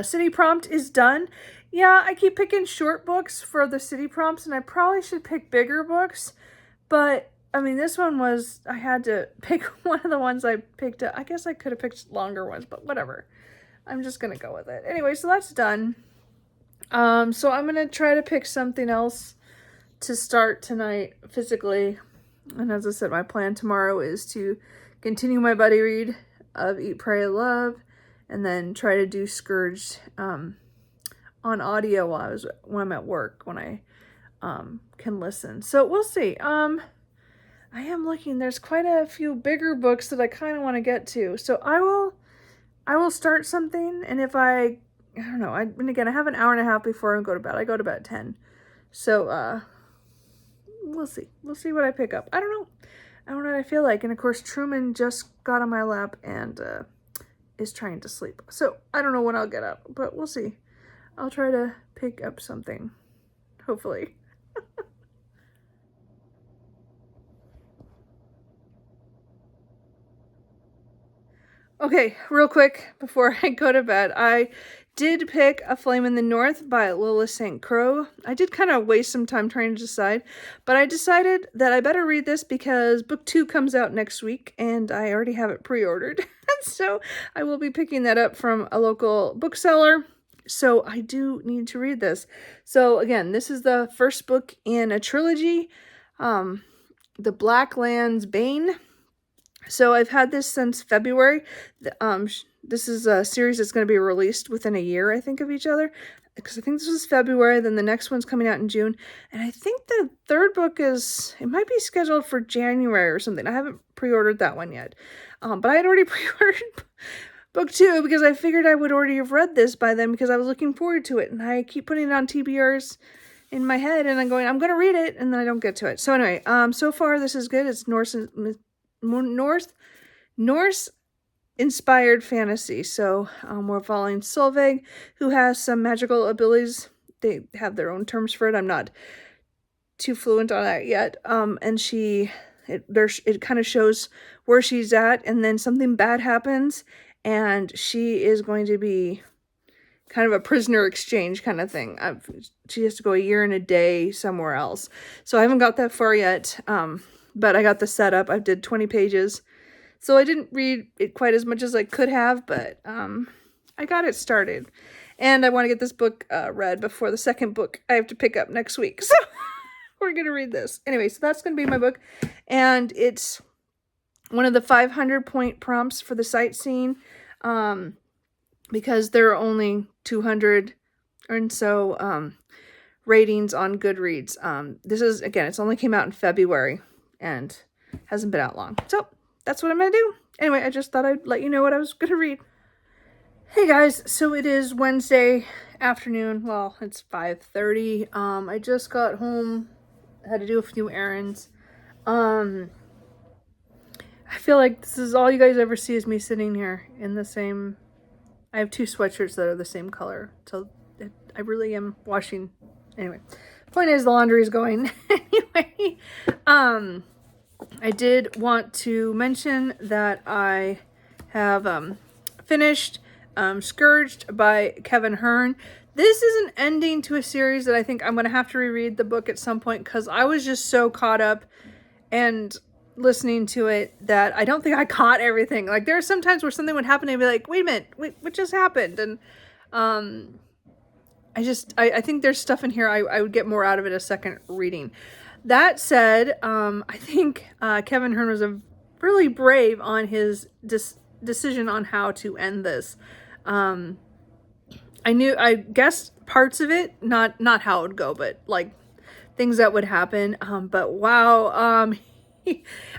Speaker 1: city prompt is done. Yeah, I keep picking short books for the city prompts, and I probably should pick bigger books, but I mean, this one was, I had to pick one of the ones I picked up. I guess I could have picked longer ones, but whatever. I'm just gonna go with it. Anyway, so that's done. So I'm gonna try to pick something else to start tonight physically. And as I said, my plan tomorrow is to continue my buddy read of Eat, Pray, Love, and then try to do Scourged on audio when I'm at work, when I can listen. So we'll see. I am looking, there's quite a few bigger books that I kind of want to get to. So I will start something, and if I don't know, and again, I have an hour and a half before I go to bed. I go to bed at 10. So we'll see. We'll see what I pick up. I don't know. I don't know what I feel like. And of course, Truman just got on my lap and is trying to sleep. So I don't know when I'll get up, but we'll see. I'll try to pick up something, hopefully. Okay, real quick before I go to bed, I did pick A Flame in the North by Lola St. Croix. I did kind of waste some time trying to decide, but I decided that I better read this because book 2 comes out next week and I already have it pre-ordered. So I will be picking that up from a local bookseller. So I do need to read this. So again, this is the first book in a trilogy, The Blacklands Bane. So I've had this since February. This is a series that's going to be released within a year, I think, of each other. Because I think this was February, then the next one's coming out in June. And I think the third book it might be scheduled for January or something. I haven't pre-ordered that one yet. But I had already pre-ordered book 2 because I figured I would already have read this by then because I was looking forward to it. And I keep putting it on TBRs in my head and I'm going to read it, and then I don't get to it. So anyway, so far this is good. It's Norse inspired fantasy. So we're following Solveig, who has some magical abilities. They have their own terms for it. I'm not too fluent on that yet. And it kind of shows where she's at, and then something bad happens and she is going to be kind of a prisoner exchange kind of thing. She has to go a year and a day somewhere else. So I haven't got that far yet. But I got the setup. I did 20 pages. So I didn't read it quite as much as I could have, but I got it started. And I want to get this book read before the second book I have to pick up next week. So we're going to read this. Anyway, so that's going to be my book. And it's one of the 500-point prompts for the sightseeing, because there are only 200 and so ratings on Goodreads. This is, again, it's only came out in February and hasn't been out long. So that's what I'm going to do. Anyway, I just thought I'd let you know what I was going to read. Hey guys, so it is Wednesday afternoon. Well, it's 5:30. I just got home, had to do a few errands. I feel like this is all you guys ever see is me sitting here in the same, I have 2 sweatshirts that are the same color. So I really am washing. Anyway, point is the laundry is going. Anyway, I did want to mention that I have finished Scourged by Kevin Hearn. This is an ending to a series that I think I'm going to have to reread the book at some point because I was just so caught up and listening to it that I don't think I caught everything. Like there are some times where something would happen and I'd be like, wait a minute, what just happened? And I think there's stuff in here I would get more out of it a second reading. That said, I think Kevin Hearn was really brave on his decision on how to end this. I guessed parts of it, not how it would go, but like things that would happen. But wow,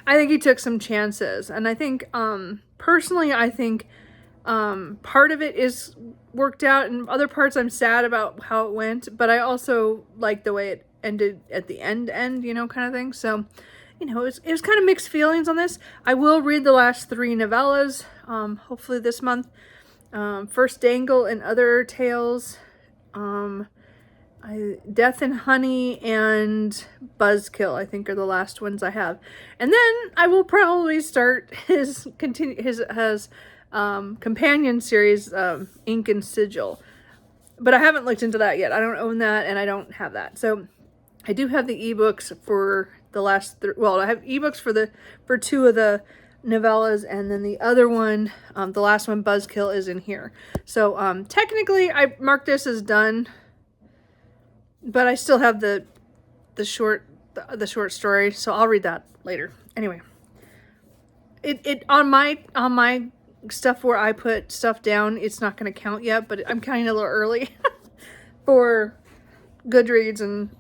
Speaker 1: I think he took some chances, and I think personally, I think part of it is worked out, and other parts I'm sad about how it went. But I also like the way it ended at the end, you know, kind of thing. So, you know, it was kind of mixed feelings on this. I will read the last 3 novellas, hopefully this month. First Dangle and Other Tales, Death and Honey, and Buzzkill, I think, are the last ones I have. And then I will probably start his companion series, Ink and Sigil. But I haven't looked into that yet. I don't own that, and I don't have that. So I do have the ebooks for the last, well, I have ebooks for 2 of the novellas, and then the other one, the last one, Buzzkill, is in here. So technically, I marked this as done, but I still have the short story, so I'll read that later. Anyway, it on my stuff where I put stuff down, it's not going to count yet, but I'm counting a little early for Goodreads and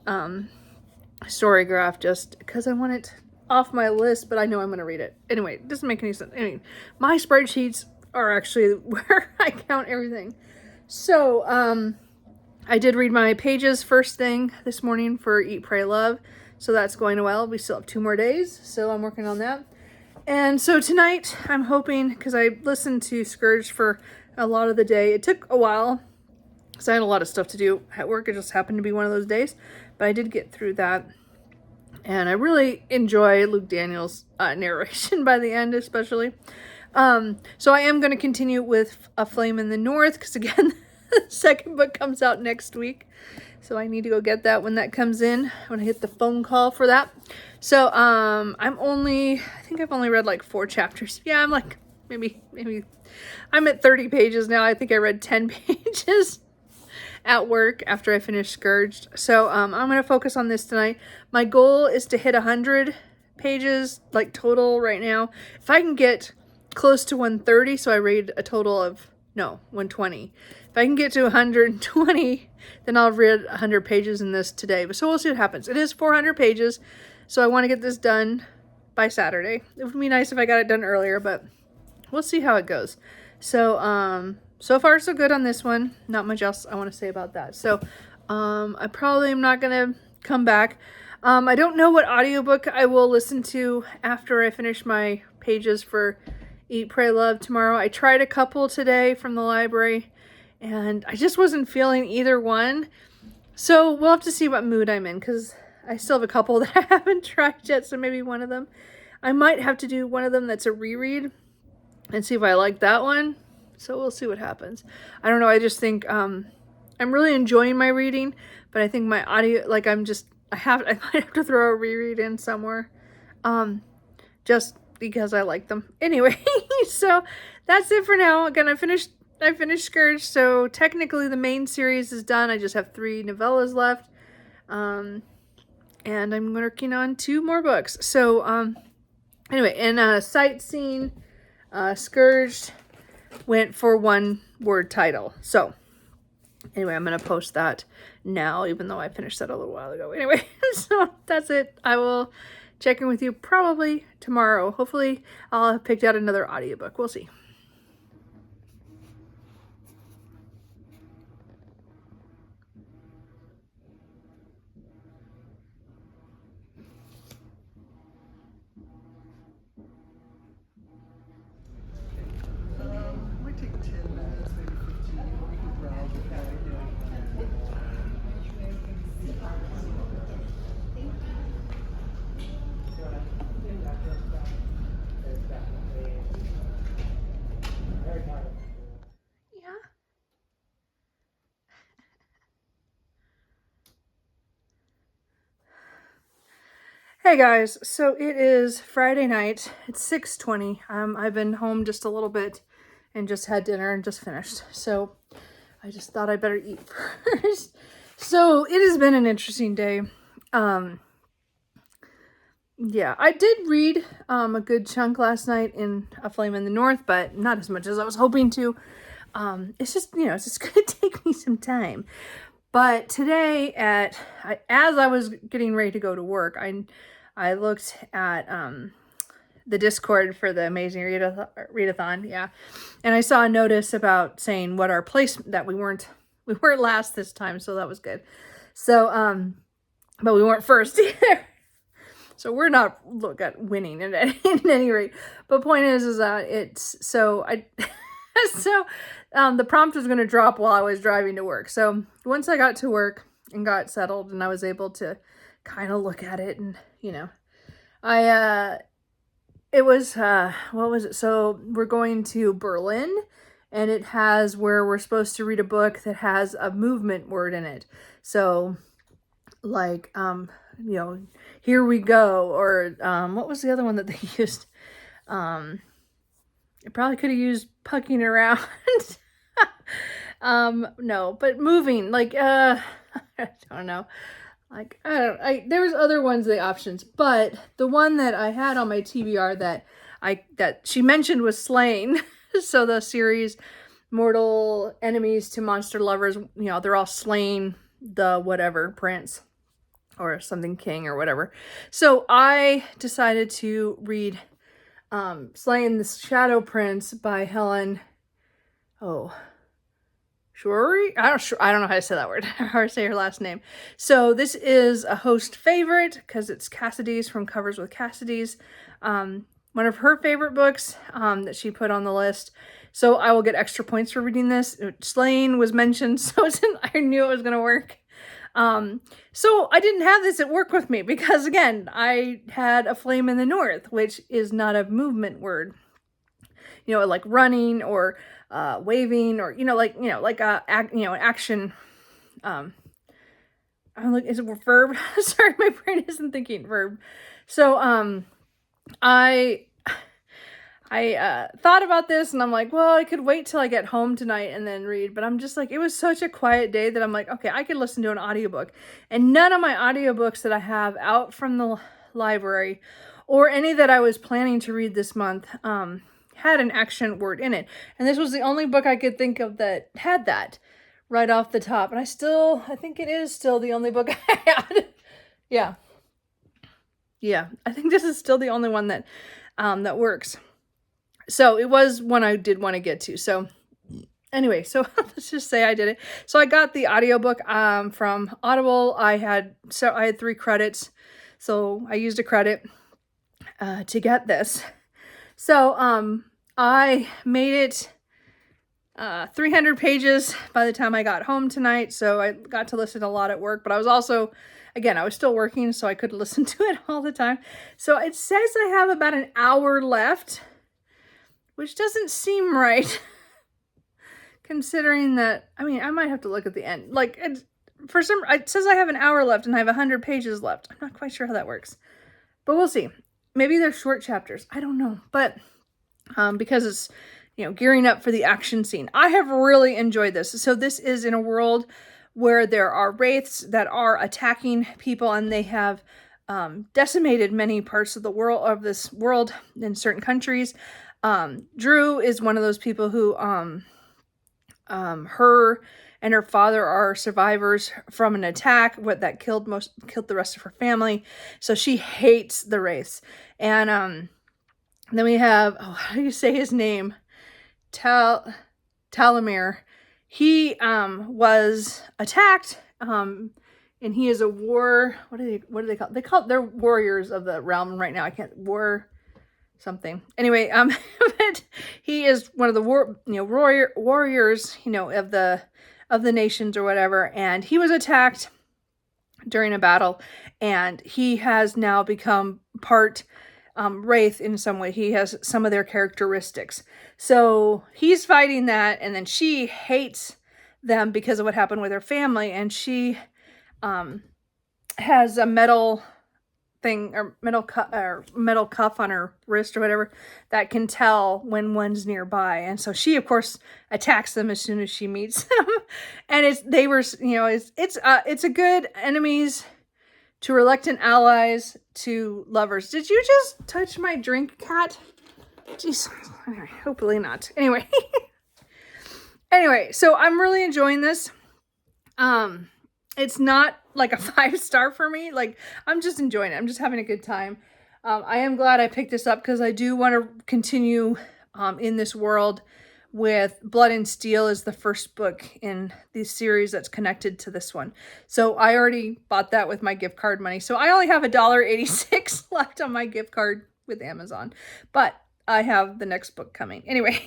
Speaker 1: Storygraph, just because I want it off my list, but I know I'm going to read it. Anyway, it doesn't make any sense. Anyway, my spreadsheets are actually where I count everything. So, I did read my pages first thing this morning for Eat, Pray, Love. So that's going well. We still have 2 more days, so I'm working on that. And so tonight, I'm hoping, because I listened to Scourge for a lot of the day. It took a while, because I had a lot of stuff to do at work. It just happened to be one of those days. But I did get through that. And I really enjoy Luke Daniels' narration by the end, especially. So I am going to continue with A Flame in the North, because again, the second book comes out next week. So I need to go get that when that comes in, when I hit the phone call for that. So I think I've only read like 4 chapters. Yeah, I'm like, maybe, I'm at 30 pages now. I think I read 10 pages at work after I finished Scourged. So I'm going to focus on this tonight. My goal is to hit 100 pages, like total right now. If I can get close to 130, so I read a total of, no, 120. If I can get to 120, then I'll read 100 pages in this today. But so we'll see what happens. It is 400 pages, so I want to get this done by Saturday. It would be nice if I got it done earlier, but we'll see how it goes. So, so far so good on this one. Not much else I want to say about that. So, I probably am not going to come back. I don't know what audiobook I will listen to after I finish my pages for Eat, Pray, Love tomorrow. I tried a couple today from the library, and I just wasn't feeling either one. So we'll have to see what mood I'm in, because I still have a couple that I haven't tried yet, so maybe one of them. I might have to do one of them that's a reread and see if I like that one. So we'll see what happens. I don't know, I just think I'm really enjoying my reading, but I think my audio, like I might have to throw a reread in somewhere. Just because I like them. Anyway, so that's it for now. Again, I finished Scourge, so technically the main series is done. I just have 3 novellas left. And I'm working on 2 more books. So, anyway, and Sightseeing, Scourged went for 1-word title. So, anyway, I'm going to post that now, even though I finished that a little while ago. Anyway, so that's it. I will check in with you probably tomorrow. Hopefully I'll have picked out another audiobook. We'll see.
Speaker 2: Might take 10 minutes, maybe 15. We can browse with that.
Speaker 1: Yeah. Hey guys, so it is Friday night. It's 6:20. I've been home just a little bit and just had dinner and just finished. So I just thought I better eat first. So it has been an interesting day. Yeah, I did read a good chunk last night in A Flame in the North, but not as much as I was hoping to. It's just, it's just going to take me some time. But today as I was getting ready to go to work, I looked at the Discord for the Amazing Readathon, yeah. And I saw a notice about saying what our place, that we weren't last this time, so that was good. So, but we weren't first either. So we're not at winning in any rate. But point is that the prompt was going to drop while I was driving to work. So once I got to work and got settled and I was able to kind of look at it, and I it was, what was it? So we're going to Berlin, and it has where we're supposed to read a book that has a movement word in it. So like, you know, here we go, or what was the other one that they used? It probably could have used pucking around. No, but moving, like, I don't know. Like, there was other ones, the options, but the one that I had on my TBR that she mentioned was Slain. So the series, Mortal Enemies to Monster Lovers, you know, they're all slain the whatever prince or something king or whatever. So I decided to read Slaying the Shadow Prince by Helen, Shuri? I don't know how to say that word, how to say her last name. So this is a host favorite because it's Cassidy's from Covers with Cassidy's. One of her favorite books that she put on the list. So I will get extra points for reading this. Slaying was mentioned, so I knew it was going to work. So I didn't have this at work with me because, again, I had A Flame in the North, which is not a movement word. You know, like running or waving, or action. I'm like, is it a verb? Sorry, my brain isn't thinking verb. So I thought about this, and I'm like, well, I could wait till I get home tonight and then read, but I'm just like, it was such a quiet day that I'm like, okay, I could listen to an audiobook. And none of my audiobooks that I have out from the library, or any that I was planning to read this month, had an action word in it. And this was the only book I could think of that had that right off the top. And I think it is still the only book I had. Yeah, I think this is still the only one that works. So it was one I did want to get to. So anyway, so let's just say I did it. So I got the audiobook from Audible. I had 3 credits. So I used a credit to get this. So I made it 300 pages by the time I got home tonight. So I got to listen a lot at work, but I was also, again, I was still working, so I couldn't listen to it all the time. So it says I have about an hour left, which doesn't seem right. Considering that, I mean, I might have to look at the end. Like, it says I have an hour left and I have 100 pages left. I'm not quite sure how that works, but we'll see. Maybe they're short chapters. I don't know. But because it's, gearing up for the action scene. I have really enjoyed this. So this is in a world where there are wraiths that are attacking people, and they have decimated many parts of this world in certain countries. Drew is one of those people who her and her father are survivors from an attack that killed the rest of her family. So she hates the wraiths. And then we have, how do you say his name? Talamir. He was attacked, and he is a what do they call it? They call it, they're warriors of the realm right now. I can't, war something. Anyway, but he is one of the warriors, of the nations or whatever, and he was attacked during a battle, and he has now become part wraith in some way. He has some of their characteristics. So he's fighting that, and then she hates them because of what happened with her family, and she has a metal thing, or metal cuff on her wrist or whatever, that can tell when one's nearby. And so she, of course, attacks them as soon as she meets them. And it's a good enemies to reluctant allies to lovers. Did you just touch my drink, cat? Jeez. Hopefully not. Anyway. So I'm really enjoying this. It's not like a 5-star for me. Like, I'm just enjoying it. I'm just having a good time. I am glad I picked this up because I do want to continue in this world with Blood and Steel is the first book in the series that's connected to this one. So I already bought that with my gift card money. So I only have $1.86 left on my gift card with Amazon. But I have the next book coming. Anyway,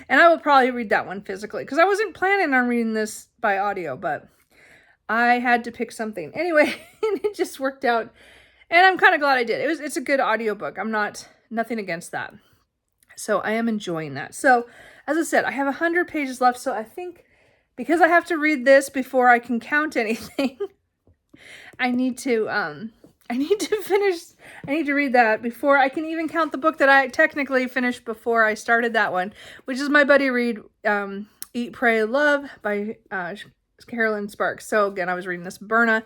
Speaker 1: and I will probably read that one physically because I wasn't planning on reading this by audio, but I had to pick something. Anyway, and it just worked out. And I'm kind of glad I did. It's a good audiobook. I'm not nothing against that. So I am enjoying that. So as I said, I have 100 pages left. So I think because I have to read this before I can count anything, I need to read that before I can even count the book that I technically finished before I started that one, which is my buddy read, Eat, Pray, Love by Carolyn Sparks. So again, I was reading this Berna,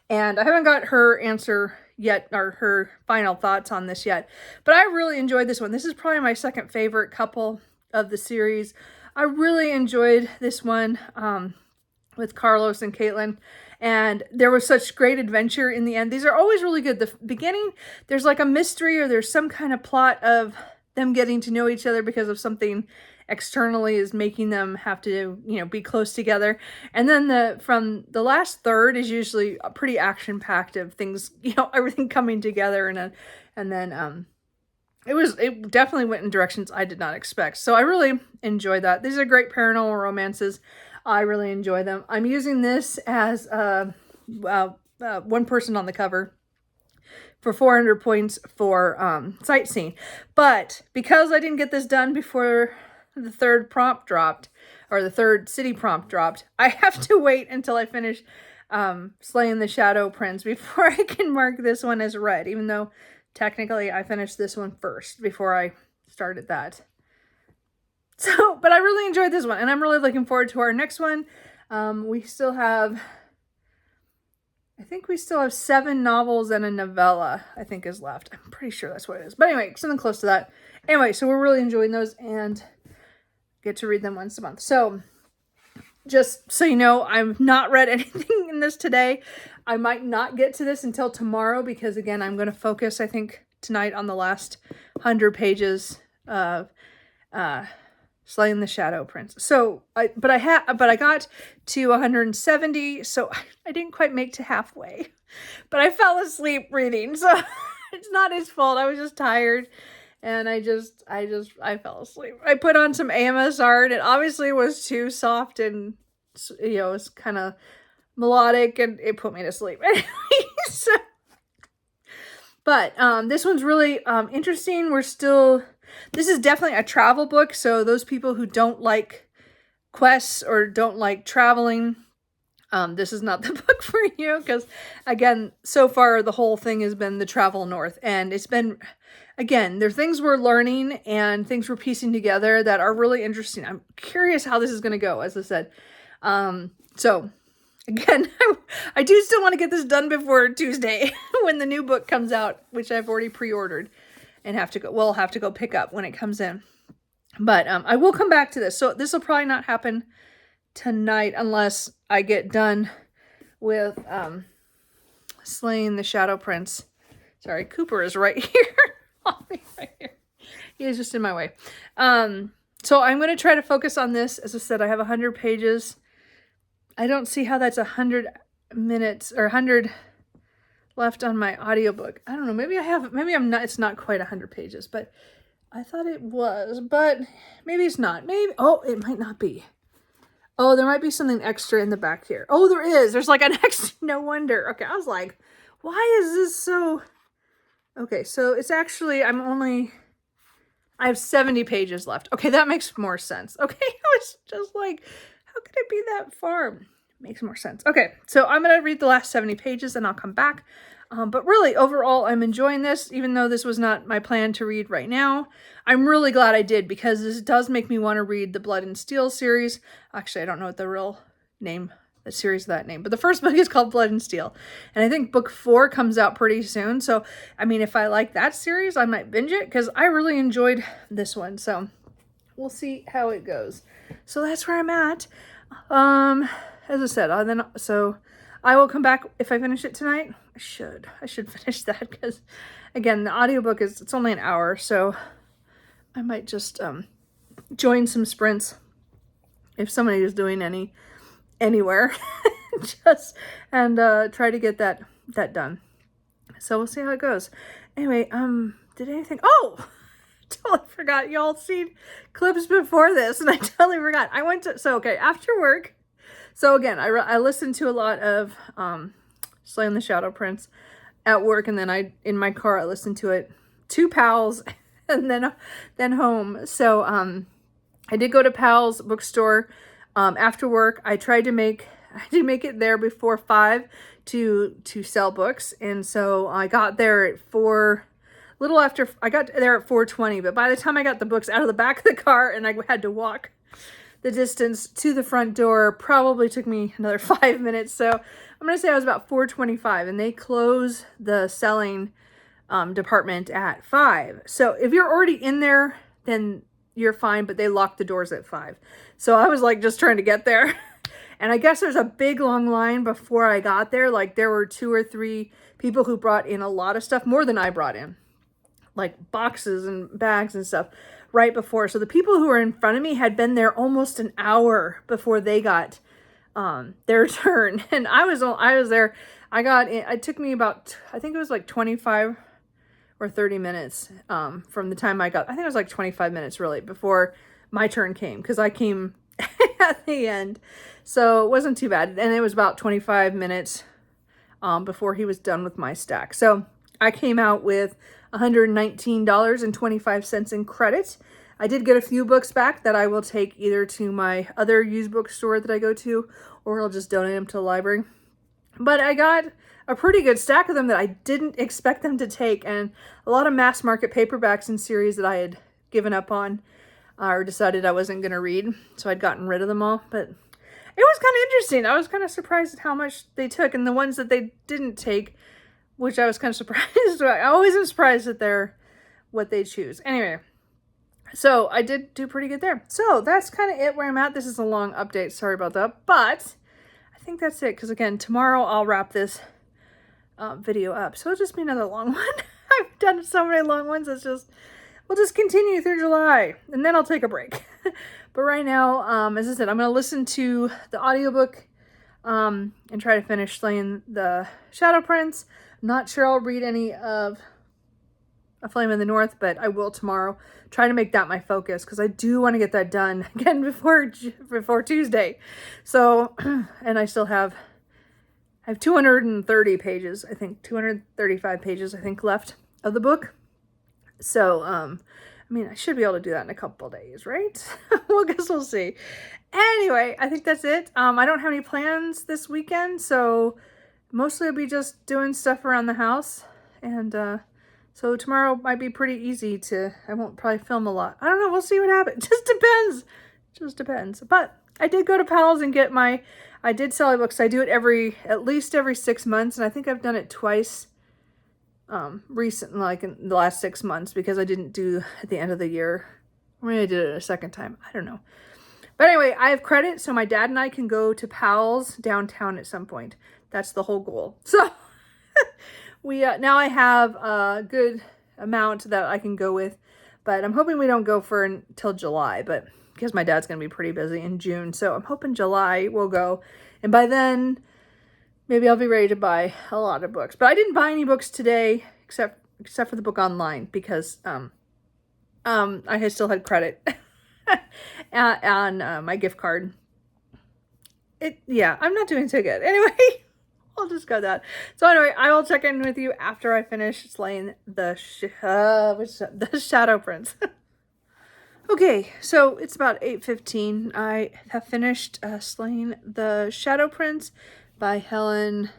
Speaker 1: and I haven't got her answer yet, or her final thoughts on this yet, but I really enjoyed this one. This is probably my second favorite couple of the series. I really enjoyed this one with Carlos and Caitlin, and there was such great adventure in the end. These are always really good. The beginning, there's like a mystery, or there's some kind of plot of them getting to know each other because of something externally is making them have to, you know, be close together. And then from the last third is usually a pretty action-packed of things, you know, everything coming together, and then it definitely went in directions I did not expect. So I really enjoyed that. These are great paranormal romances. I really enjoy them. I'm using this as one person on the cover for 400 points for sightseeing. But because I didn't get this done before the third prompt dropped, or the third city prompt dropped, I have to wait until I finish slaying the shadow prince before I can mark this one as read, even though technically I finished this one first before I started that. So, but I really enjoyed this one, and I'm really looking forward to our next one. We still have, I think we still have 7 novels and a novella, I think, is left. I'm pretty sure that's what it is. But anyway, something close to that. Anyway, so we're really enjoying those and get to read them once a month. So just so you know, I've not read anything in this today. I might not get to this until tomorrow because, again, I'm going to focus, I think, tonight on the last 100 pages of Slaying the Shadow Prince. So, I got to 170, so I didn't quite make to halfway. But I fell asleep reading, so it's not his fault. I was just tired, and I fell asleep. I put on some AMSR, and it obviously was too soft, and, you know, it's kind of melodic, and it put me to sleep. So, but this one's really interesting. This is definitely a travel book, so those people who don't like quests or don't like traveling, this is not the book for you, because, again, so far the whole thing has been the travel north, and it's been, again, there are things we're learning and things we're piecing together that are really interesting. I'm curious how this is going to go, as I said. So, again, I do still want to get this done before Tuesday when the new book comes out, which I've already pre-ordered. And have to go pick up when it comes in. But I will come back to this. So this will probably not happen tonight unless I get done with Slaying the Shadow Prince. Sorry, Cooper is right here. Right here. He is just in my way. So I'm going to try to focus on this. As I said, I have 100 pages. I don't see how that's 100 minutes or 100 left on my audiobook. I don't know. Maybe I'm not. It's not quite 100 pages, but I thought it was, but maybe it's not. Maybe, oh, it might not be. Oh, there might be something extra in the back here. Oh, there is. There's like an extra, no wonder. Okay, I was like, why is this so? Okay, so it's actually, I have 70 pages left. Okay, that makes more sense. Okay, I was just like, how could it be that far? Makes more sense. Okay, so I'm going to read the last 70 pages and I'll come back. But really, overall, I'm enjoying this, even though this was not my plan to read right now. I'm really glad I did, because this does make me want to read the Blood and Steel series. Actually, I don't know what the real name, the series of that name, but the first book is called Blood and Steel. And I think book 4 comes out pretty soon. So, I mean, if I like that series, I might binge it, because I really enjoyed this one. So, we'll see how it goes. So, that's where I'm at. As I said, so I will come back if I finish it tonight. I should finish that, because, again, the audiobook it's only an hour, so I might just join some sprints if somebody is doing anywhere, and try to get that done. So we'll see how it goes. Anyway, did anything? Oh, totally forgot. Y'all seen clips before this, and I totally forgot. Okay, after work. So again, I listened to a lot of Slaying the Shadow Prince at work, and then in my car I listened to it. 2 pals and then home. So I did go to Pal's bookstore after work. I did make it there before 5 to sell books, and so I got there at 4. Little after, I got there at 4:20, but by the time I got the books out of the back of the car and I had to walk the distance to the front door, probably took me another 5 minutes. So I'm going to say I was about 4:25, and they close the selling department at 5. So if you're already in there, then you're fine, but they lock the doors at 5. So I was like just trying to get there. And I guess there's a big long line before I got there. Like there were 2 or 3 people who brought in a lot of stuff, more than I brought in, like boxes and bags and stuff right before. So the people who were in front of me had been there almost an hour before they got their turn. And I was there. I got in, it took me about, I think it was like 25 or 30 minutes from the time I think it was like 25 minutes really before my turn came, because I came at the end. So it wasn't too bad. And it was about 25 minutes before he was done with my stack. So I came out with $119.25 in credit. I did get a few books back that I will take either to my other used bookstore that I go to, or I'll just donate them to the library. But I got a pretty good stack of them that I didn't expect them to take, and a lot of mass market paperbacks and series that I had given up on or decided I wasn't going to read. So I'd gotten rid of them all. But it was kind of interesting. I was kind of surprised at how much they took, and the ones that they didn't take, which I was kind of surprised. I always am surprised that they're what they choose. Anyway, so I did do pretty good there. So that's kind of it where I'm at. This is a long update. Sorry about that. But I think that's it. Because again, tomorrow I'll wrap this video up. So it'll just be another long one. I've done so many long ones. We'll just continue through July. And then I'll take a break. But right now, as I said, I'm going to listen to the audiobook and try to finish slaying the Shadow Prince. Not sure I'll read any of A Flame in the North, but I will tomorrow. Try to make that my focus, because I do want to get that done again before Tuesday. So, and I still have 230 pages, I think 235 pages, I think, left of the book. So, I mean, I should be able to do that in a couple days, right? Well, I guess we'll see. Anyway, I think that's it. I don't have any plans this weekend, so mostly I'll be just doing stuff around the house. And so tomorrow might be pretty easy I won't probably film a lot. I don't know. We'll see what happens. Just depends. Just depends. But I did go to Pal's and get I did sell books. I do it at least every 6 months. And I think I've done it twice recently, like in the last 6 months, because I didn't do at the end of the year. Maybe I did it a second time. I don't know. But anyway, I have credit, so my dad and I can go to Pal's downtown at some point. That's the whole goal. So we now I have a good amount that I can go with, but I'm hoping we don't go until July, but because my dad's going to be pretty busy in June. So I'm hoping July we'll go. And by then, maybe I'll be ready to buy a lot of books. But I didn't buy any books today, except for the book online, because I still had credit on my gift card. Yeah, I'm not doing so good. Anyway, I'll just go that. So anyway, I will check in with you after I finish slaying the Shadow Prince. Okay, so it's about 8:15. I have finished slaying the Shadow Prince by Helen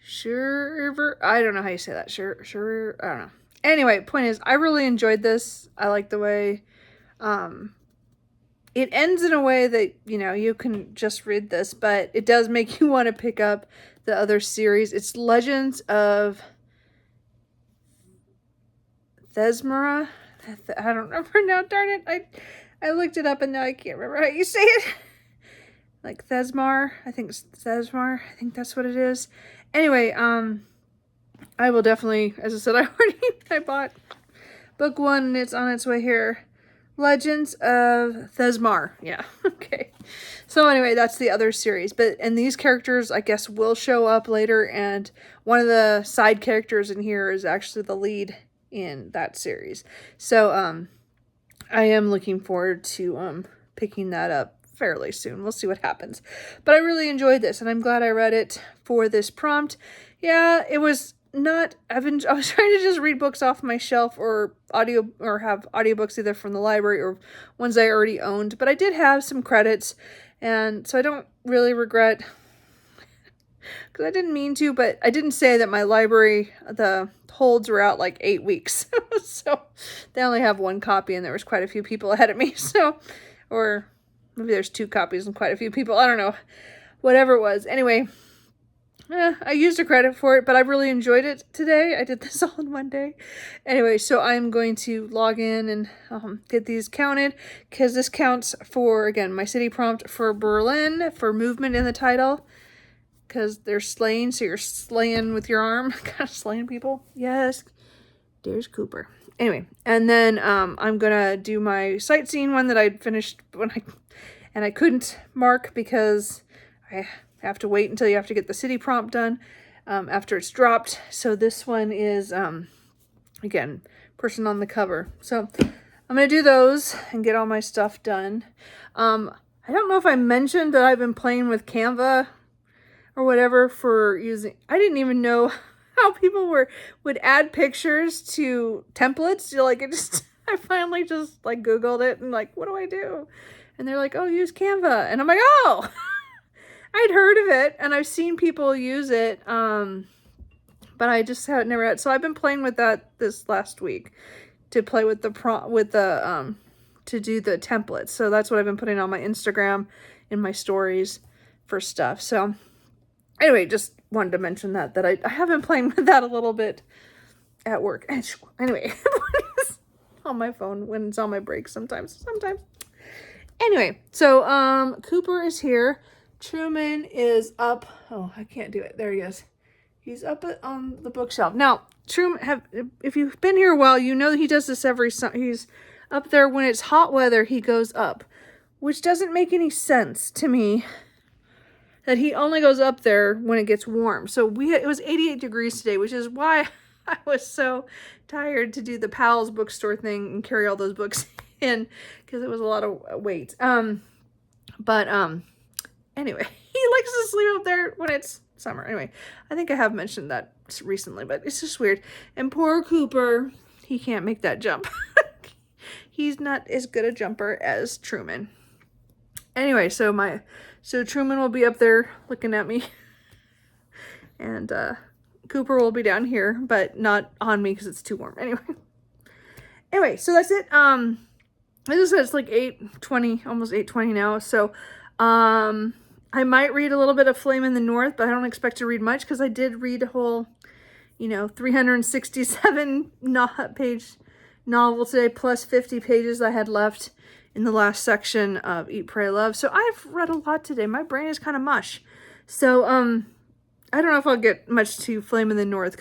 Speaker 1: Shriver. I don't know how you say that. Shriver. I don't know. Anyway, point is, I really enjoyed this. I like the way it ends in a way that, you can just read this, but it does make you want to pick up the other series. It's Legends of Thesmara. I don't remember now, darn it. I looked it up and now I can't remember how you say it. Like Thesmar. I think it's Thesmar. I think that's what it is. Anyway, I will definitely, as I said, I bought book 1 and it's on its way here. Legends of Thesmar. Yeah, okay. So anyway, that's the other series. And these characters, I guess, will show up later. And one of the side characters in here is actually the lead in that series. So I am looking forward to picking that up fairly soon. We'll see what happens. But I really enjoyed this, and I'm glad I read it for this prompt. Yeah, it was I was trying to just read books off my shelf or have audiobooks either from the library or ones I already owned, but I did have some credits, and so I don't really regret, because I didn't mean to, but I didn't say that my library, the holds were out like 8 weeks. So they only have one copy, and there was quite a few people ahead of me. So, or maybe there's 2 copies and quite a few people. I don't know. Whatever it was. Anyway, I used a credit for it, but I really enjoyed it today. I did this all in one day. Anyway, so I'm going to log in and get these counted, because this counts for, again, my city prompt for Berlin, for movement in the title, because they're slaying, so you're slaying with your arm. Kind of slaying people. Yes. There's Cooper. Anyway, and then I'm going to do my sightseeing one that I finished and I couldn't mark because I have to wait until you have to get the city prompt done after it's dropped. So this one is, again, person on the cover. So I'm going to do those and get all my stuff done. I don't know if I mentioned that I've been playing with Canva or whatever for using, I didn't even know how people would add pictures to templates. You're like, I finally just like Googled it and like, what do I do? And they're like, oh, use Canva. And I'm like, oh, I'd heard of it and I've seen people use it. But I just had never had, so I've been playing with that this last week to play with to do the templates. So that's what I've been putting on my Instagram in my stories for stuff. So anyway, just wanted to mention that I have been playing with that a little bit at work. Anyway, on my phone when it's on my break sometimes. Anyway, so Cooper is here. Truman is up. Oh, I can't do it. There he is. He's up on the bookshelf. Now, Truman, if you've been here a while, you know that he does this every summer. He's up there when it's hot weather, he goes up, which doesn't make any sense to me. That he only goes up there when it gets warm. So it was 88 degrees today, which is why I was so tired to do the Powell's bookstore thing and carry all those books in, because it was a lot of weight. Anyway, he likes to sleep up there when it's summer. Anyway, I think I have mentioned that recently, but it's just weird. And poor Cooper, he can't make that jump. He's not as good a jumper as Truman. Anyway, so Truman will be up there looking at me, and Cooper will be down here, but not on me because it's too warm. Anyway, so that's it. As I said, it's like 8:20, almost 8:20 now. So I might read a little bit of Flame in the North, but I don't expect to read much because I did read a whole, 367 page novel today, plus 50 pages I had left in the last section of Eat, Pray, Love. So I've read a lot today. My brain is kind of mush. So I don't know if I'll get much to Flame in the North,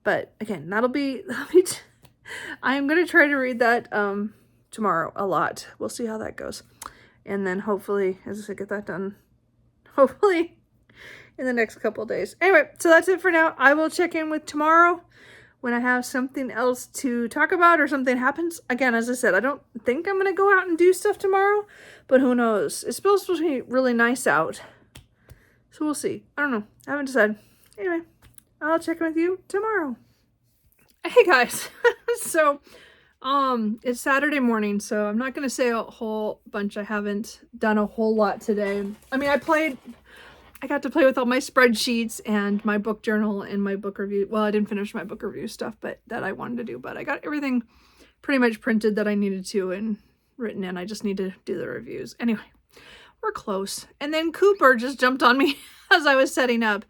Speaker 1: but again, that'll be I'm going to try to read that tomorrow a lot. We'll see how that goes. And then hopefully, as I said, get that done. Hopefully in the next couple of days. Anyway, so that's it for now. I will check in with tomorrow when I have something else to talk about or something happens. Again, as I said, I don't think I'm going to go out and do stuff tomorrow, but who knows? It's supposed to be really nice out. So we'll see. I don't know. I haven't decided. Anyway, I'll check in with you tomorrow. Hey guys. So, it's Saturday morning, so I'm not going to say a whole bunch. I haven't done a whole lot today. I mean, I got to play with all my spreadsheets and my book journal and my book review. Well, I didn't finish my book review stuff, but that I wanted to do, but I got everything pretty much printed that I needed to and written in. I just need to do the reviews. Anyway, we're close. And then Cooper just jumped on me as I was setting up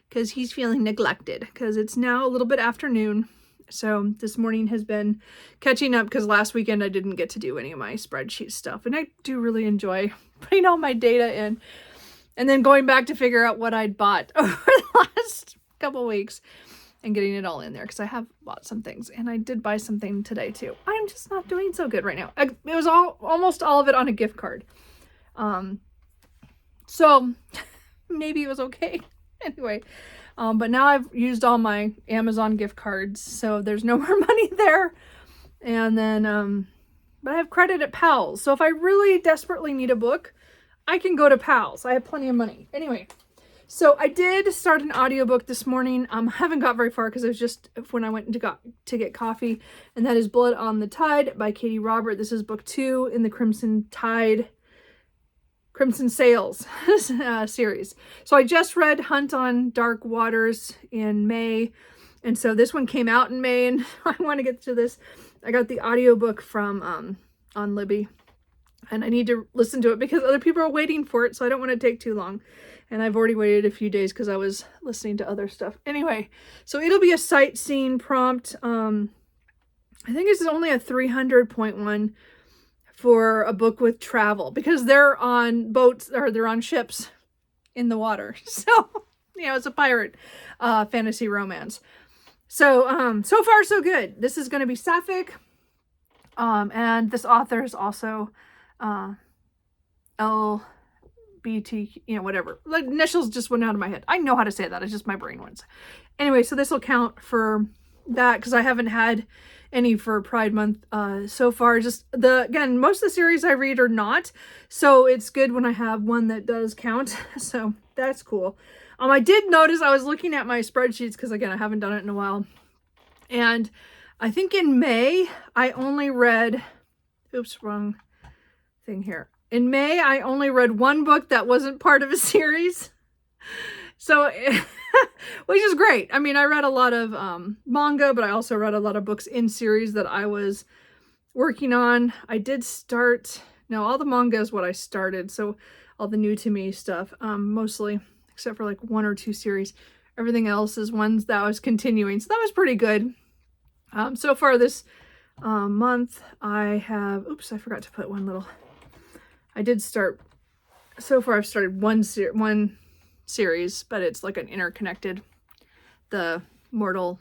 Speaker 1: because he's feeling neglected because it's now a little bit afternoon. So this morning has been catching up because last weekend I didn't get to do any of my spreadsheet stuff. And I do really enjoy putting all my data in and then going back to figure out what I'd bought over the last couple weeks and getting it all in there because I have bought some things and I did buy something today too. I'm just not doing so good right now. It was almost all of it on a gift card. So maybe it was okay. Anyway. But now I've used all my Amazon gift cards, so there's no more money there. And then, but I have credit at Powell's. So if I really desperately need a book, I can go to Powell's. I have plenty of money. Anyway, So I did start an audiobook this morning. I haven't got very far because it was just when I went to get coffee, and that is Blood on the Tide by Katie Robert. This is book 2 in the Crimson Sails series. So I just read Hunt on Dark Waters in May, and so this one came out in May, and I want to get to this. I got the audiobook from on Libby, and I need to listen to it because other people are waiting for it, so I don't want to take too long. And I've already waited a few days because I was listening to other stuff. Anyway, so it'll be a sightseeing prompt. I think it's only a 300.1 for a book with travel because they're on boats or they're on ships in the water. So, it's a pirate fantasy romance. So, so far so good. This is going to be sapphic. And this author is also LBT, whatever. The initials just went out of my head. I know how to say that. It's just my brain went. Anyway, so this will count for that because I haven't had any for Pride Month so far. Just again, most of the series I read are not. So it's good when I have one that does count. So that's cool. I did notice I was looking at my spreadsheets because again, I haven't done it in a while. And I think in May, I only read, oops, wrong thing here. In May, I only read one book that wasn't part of a series. So, which is great. I mean, I read a lot of manga, but I also read a lot of books in series that I was working on. I did start, no, all the manga is what I started. So all the new to me stuff, mostly, except for like 1 or 2 series. Everything else is ones that I was continuing. So that was pretty good. So far this month, I have, oops, I forgot to put one little, I did start, so far I've started one series, but it's like an interconnected, the mortal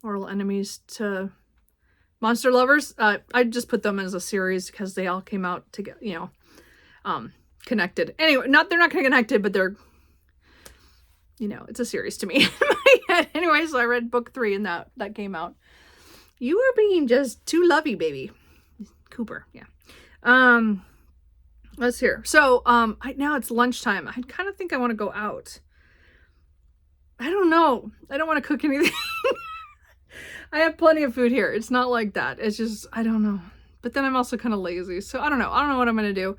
Speaker 1: enemies to monster lovers. I just put them as a series because they all came out together, connected. Anyway, they're not connected, but they're, it's a series to me in my head. Anyway, so I read book 3 and that came out. You are being just too lovey, baby. Cooper, yeah. Let's hear. So, now it's lunchtime. I kind of think I want to go out. I don't know. I don't want to cook anything. I have plenty of food here. It's not like that. It's just, I don't know. But then I'm also kind of lazy. So I don't know. I don't know what I'm going to do.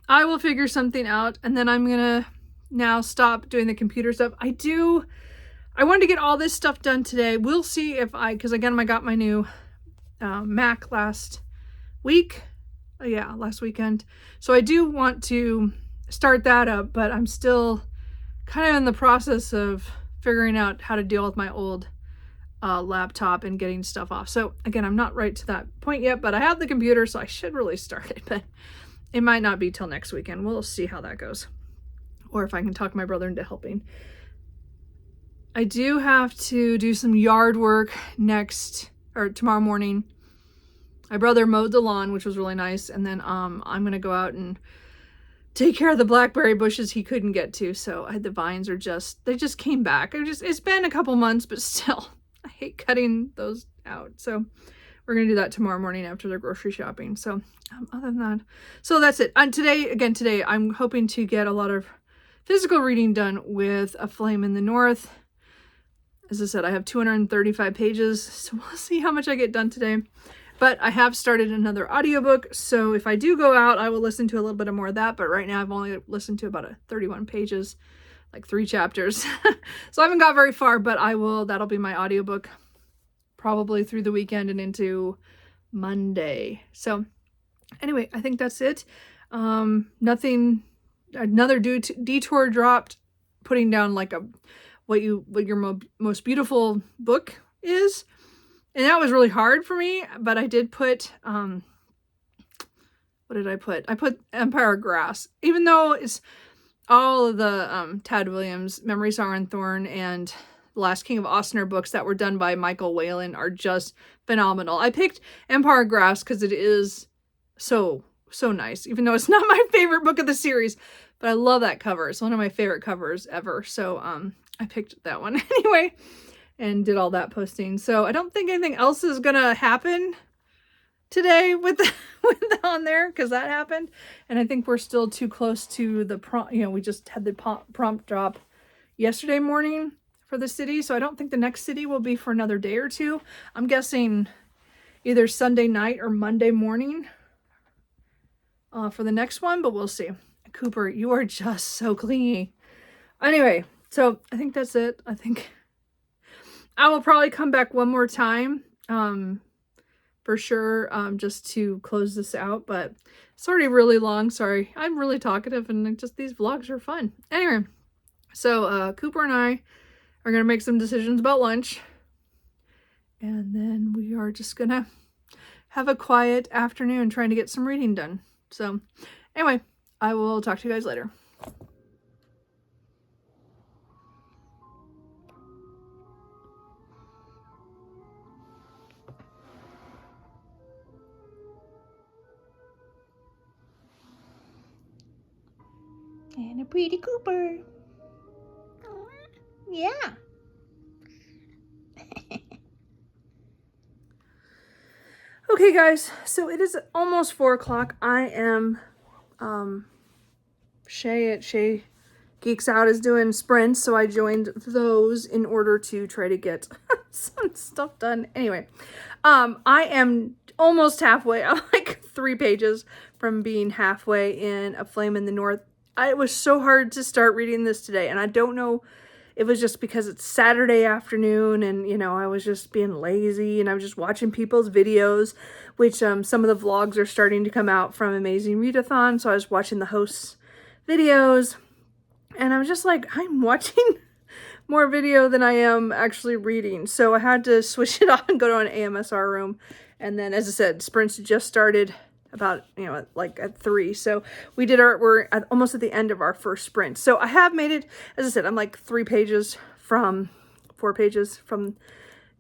Speaker 1: I will figure something out, and then I'm going to now stop doing the computer stuff. I wanted to get all this stuff done today. We'll see if because again, I got my new Mac last week. Last weekend. So I do want to start that up, but I'm still kind of in the process of figuring out how to deal with my old laptop and getting stuff off. So again, I'm not right to that point yet, but I have the computer, so I should really start it, but it might not be till next weekend. We'll see how that goes. Or if I can talk my brother into helping. I do have to do some yard work tomorrow morning. My brother mowed the lawn, which was really nice. And then I'm going to go out and take care of the blackberry bushes he couldn't get to. So the vines they just came back. It's been a couple months, but still, I hate cutting those out. So we're going to do that tomorrow morning after the grocery shopping. So other than that, so that's it. And today, I'm hoping to get a lot of physical reading done with A Flame in the North. As I said, I have 235 pages, so we'll see how much I get done today. But I have started another audiobook, so if I do go out, I will listen to a little bit more of that. But right now, I've only listened to about 31 pages, like 3 chapters. So I haven't got very far, but that'll be my audiobook probably through the weekend and into Monday. So anyway, I think that's it. Another detour dropped, putting down like what your most beautiful book is. And that was really hard for me, but I did put, what did I put? I put Empire of Grass, even though it's all of the Tad Williams, Memory, Song and Thorn, and The Last King of Ostner books that were done by Michael Whalen are just phenomenal. I picked Empire of Grass because it is so nice, even though it's not my favorite book of the series, but I love that cover. It's one of my favorite covers ever. So I picked that one anyway. And did all that posting. So I don't think anything else is gonna happen today with on there because that happened. And I think we're still too close to the prompt. You know, we just had the prompt drop yesterday morning for the city. So I don't think the next city will be for another day or two. I'm guessing either Sunday night or Monday morning for the next one, but we'll see. Cooper, you are just so clingy. Anyway, so I think that's it. I think I will probably come back one more time for sure, just to close this out, but it's already really long. Sorry, I'm really talkative and just these vlogs are fun. Anyway, so Cooper and I are gonna make some decisions about lunch, and then we are just gonna have a quiet afternoon trying to get some reading done. So anyway, I will talk to you guys later. And a pretty Cooper. Yeah. Okay, guys, so it is almost 4 o'clock. I am, Shay at Shay Geeks Out is doing sprints, so I joined those in order to try to get some stuff done. Anyway, I am almost halfway. I'm like 3 pages from being halfway in A Flame in the North. It was so hard to start reading this today, and I don't know if it was just because it's Saturday afternoon and, you know, I was just being lazy and I was just watching people's videos, which some of the vlogs are starting to come out from Amazing Readathon, so I was watching the hosts' videos, and I was just like, I'm watching more video than I am actually reading, so I had to switch it off and go to an AMSR room, and then, as I said, sprints just started about, you know, like at 3. So we're almost at the end of our first sprint. So I have made it, as I said, I'm like 4 pages from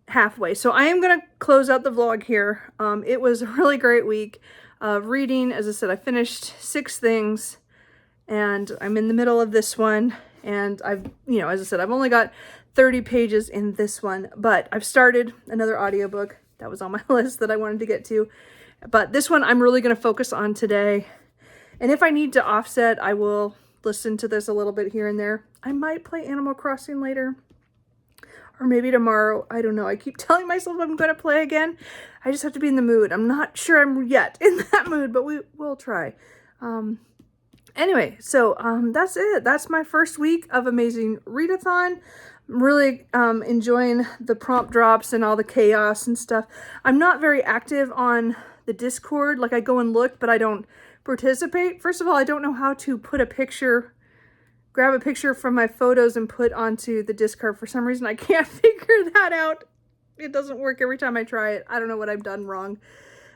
Speaker 1: halfway. So I am going to close out the vlog here. It was a really great week of reading. As I said, I finished 6 things and I'm in the middle of this one. And I've, you know, as I said, I've only got 30 pages in this one, but I've started another audiobook that was on my list that I wanted to get to. But this one I'm really going to focus on today. And if I need to offset, I will listen to this a little bit here and there. I might play Animal Crossing later. Or maybe tomorrow. I don't know. I keep telling myself I'm going to play again. I just have to be in the mood. I'm not sure I'm yet in that mood, but we will try. Anyway, so that's it. That's my first week of Amazing Readathon. I'm really enjoying the prompt drops and all the chaos and stuff. I'm not very active on the Discord. Like, I go and look, but I don't participate. First of all, I don't know how to put a picture, grab a picture from my photos and put onto the Discord. For some reason, I can't figure that out. It doesn't work every time I try it. I don't know what I've done wrong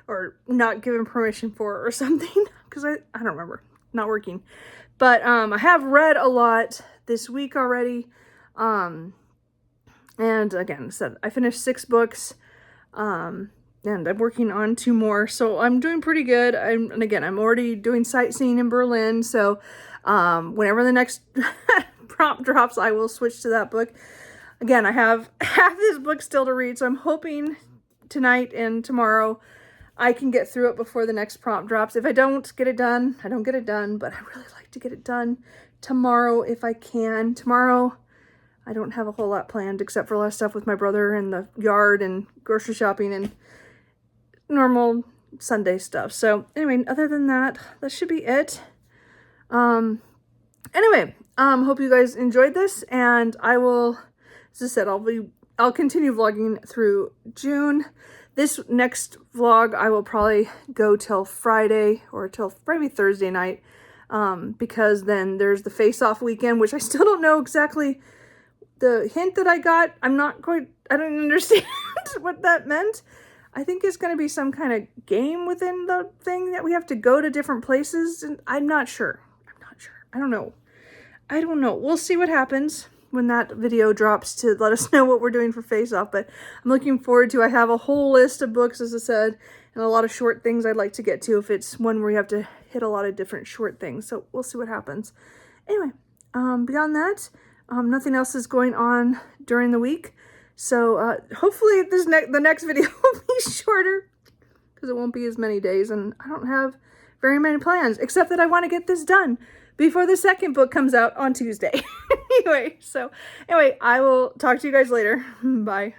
Speaker 1: or not given permission for or something, because I don't remember. Not working. But I have read a lot this week already. And again, I said I finished 6 books. And I'm working on 2 more, so I'm doing pretty good. And again, I'm already doing sightseeing in Berlin, so whenever the next prompt drops, I will switch to that book. Again, I have half this book still to read, so I'm hoping tonight and tomorrow I can get through it before the next prompt drops. If I don't get it done, I don't get it done, but I really like to get it done tomorrow if I can. Tomorrow, I don't have a whole lot planned except for a lot of stuff with my brother and the yard and grocery shopping and normal Sunday stuff. So anyway, other than that, that should be it. Anyway, hope you guys enjoyed this, and I will, as I said, I'll continue vlogging through June. This next vlog, I will probably go till Friday or till maybe Thursday night, because then there's the face-off weekend, which I still don't know exactly the hint that I got. I don't understand what that meant. I think it's going to be some kind of game within the thing that we have to go to different places, and I'm not sure. I don't know. We'll see what happens when that video drops to let us know what we're doing for Face Off, but I'm looking forward to. I have a whole list of books, as I said, and a lot of short things I'd like to get to if it's one where you have to hit a lot of different short things, so we'll see what happens. Anyway, beyond that, nothing else is going on during the week. So hopefully the next video will be shorter. because it won't be as many days, and I don't have very many plans, except that I want to get this done before the second book comes out on Tuesday. Anyway, I will talk to you guys later. Bye.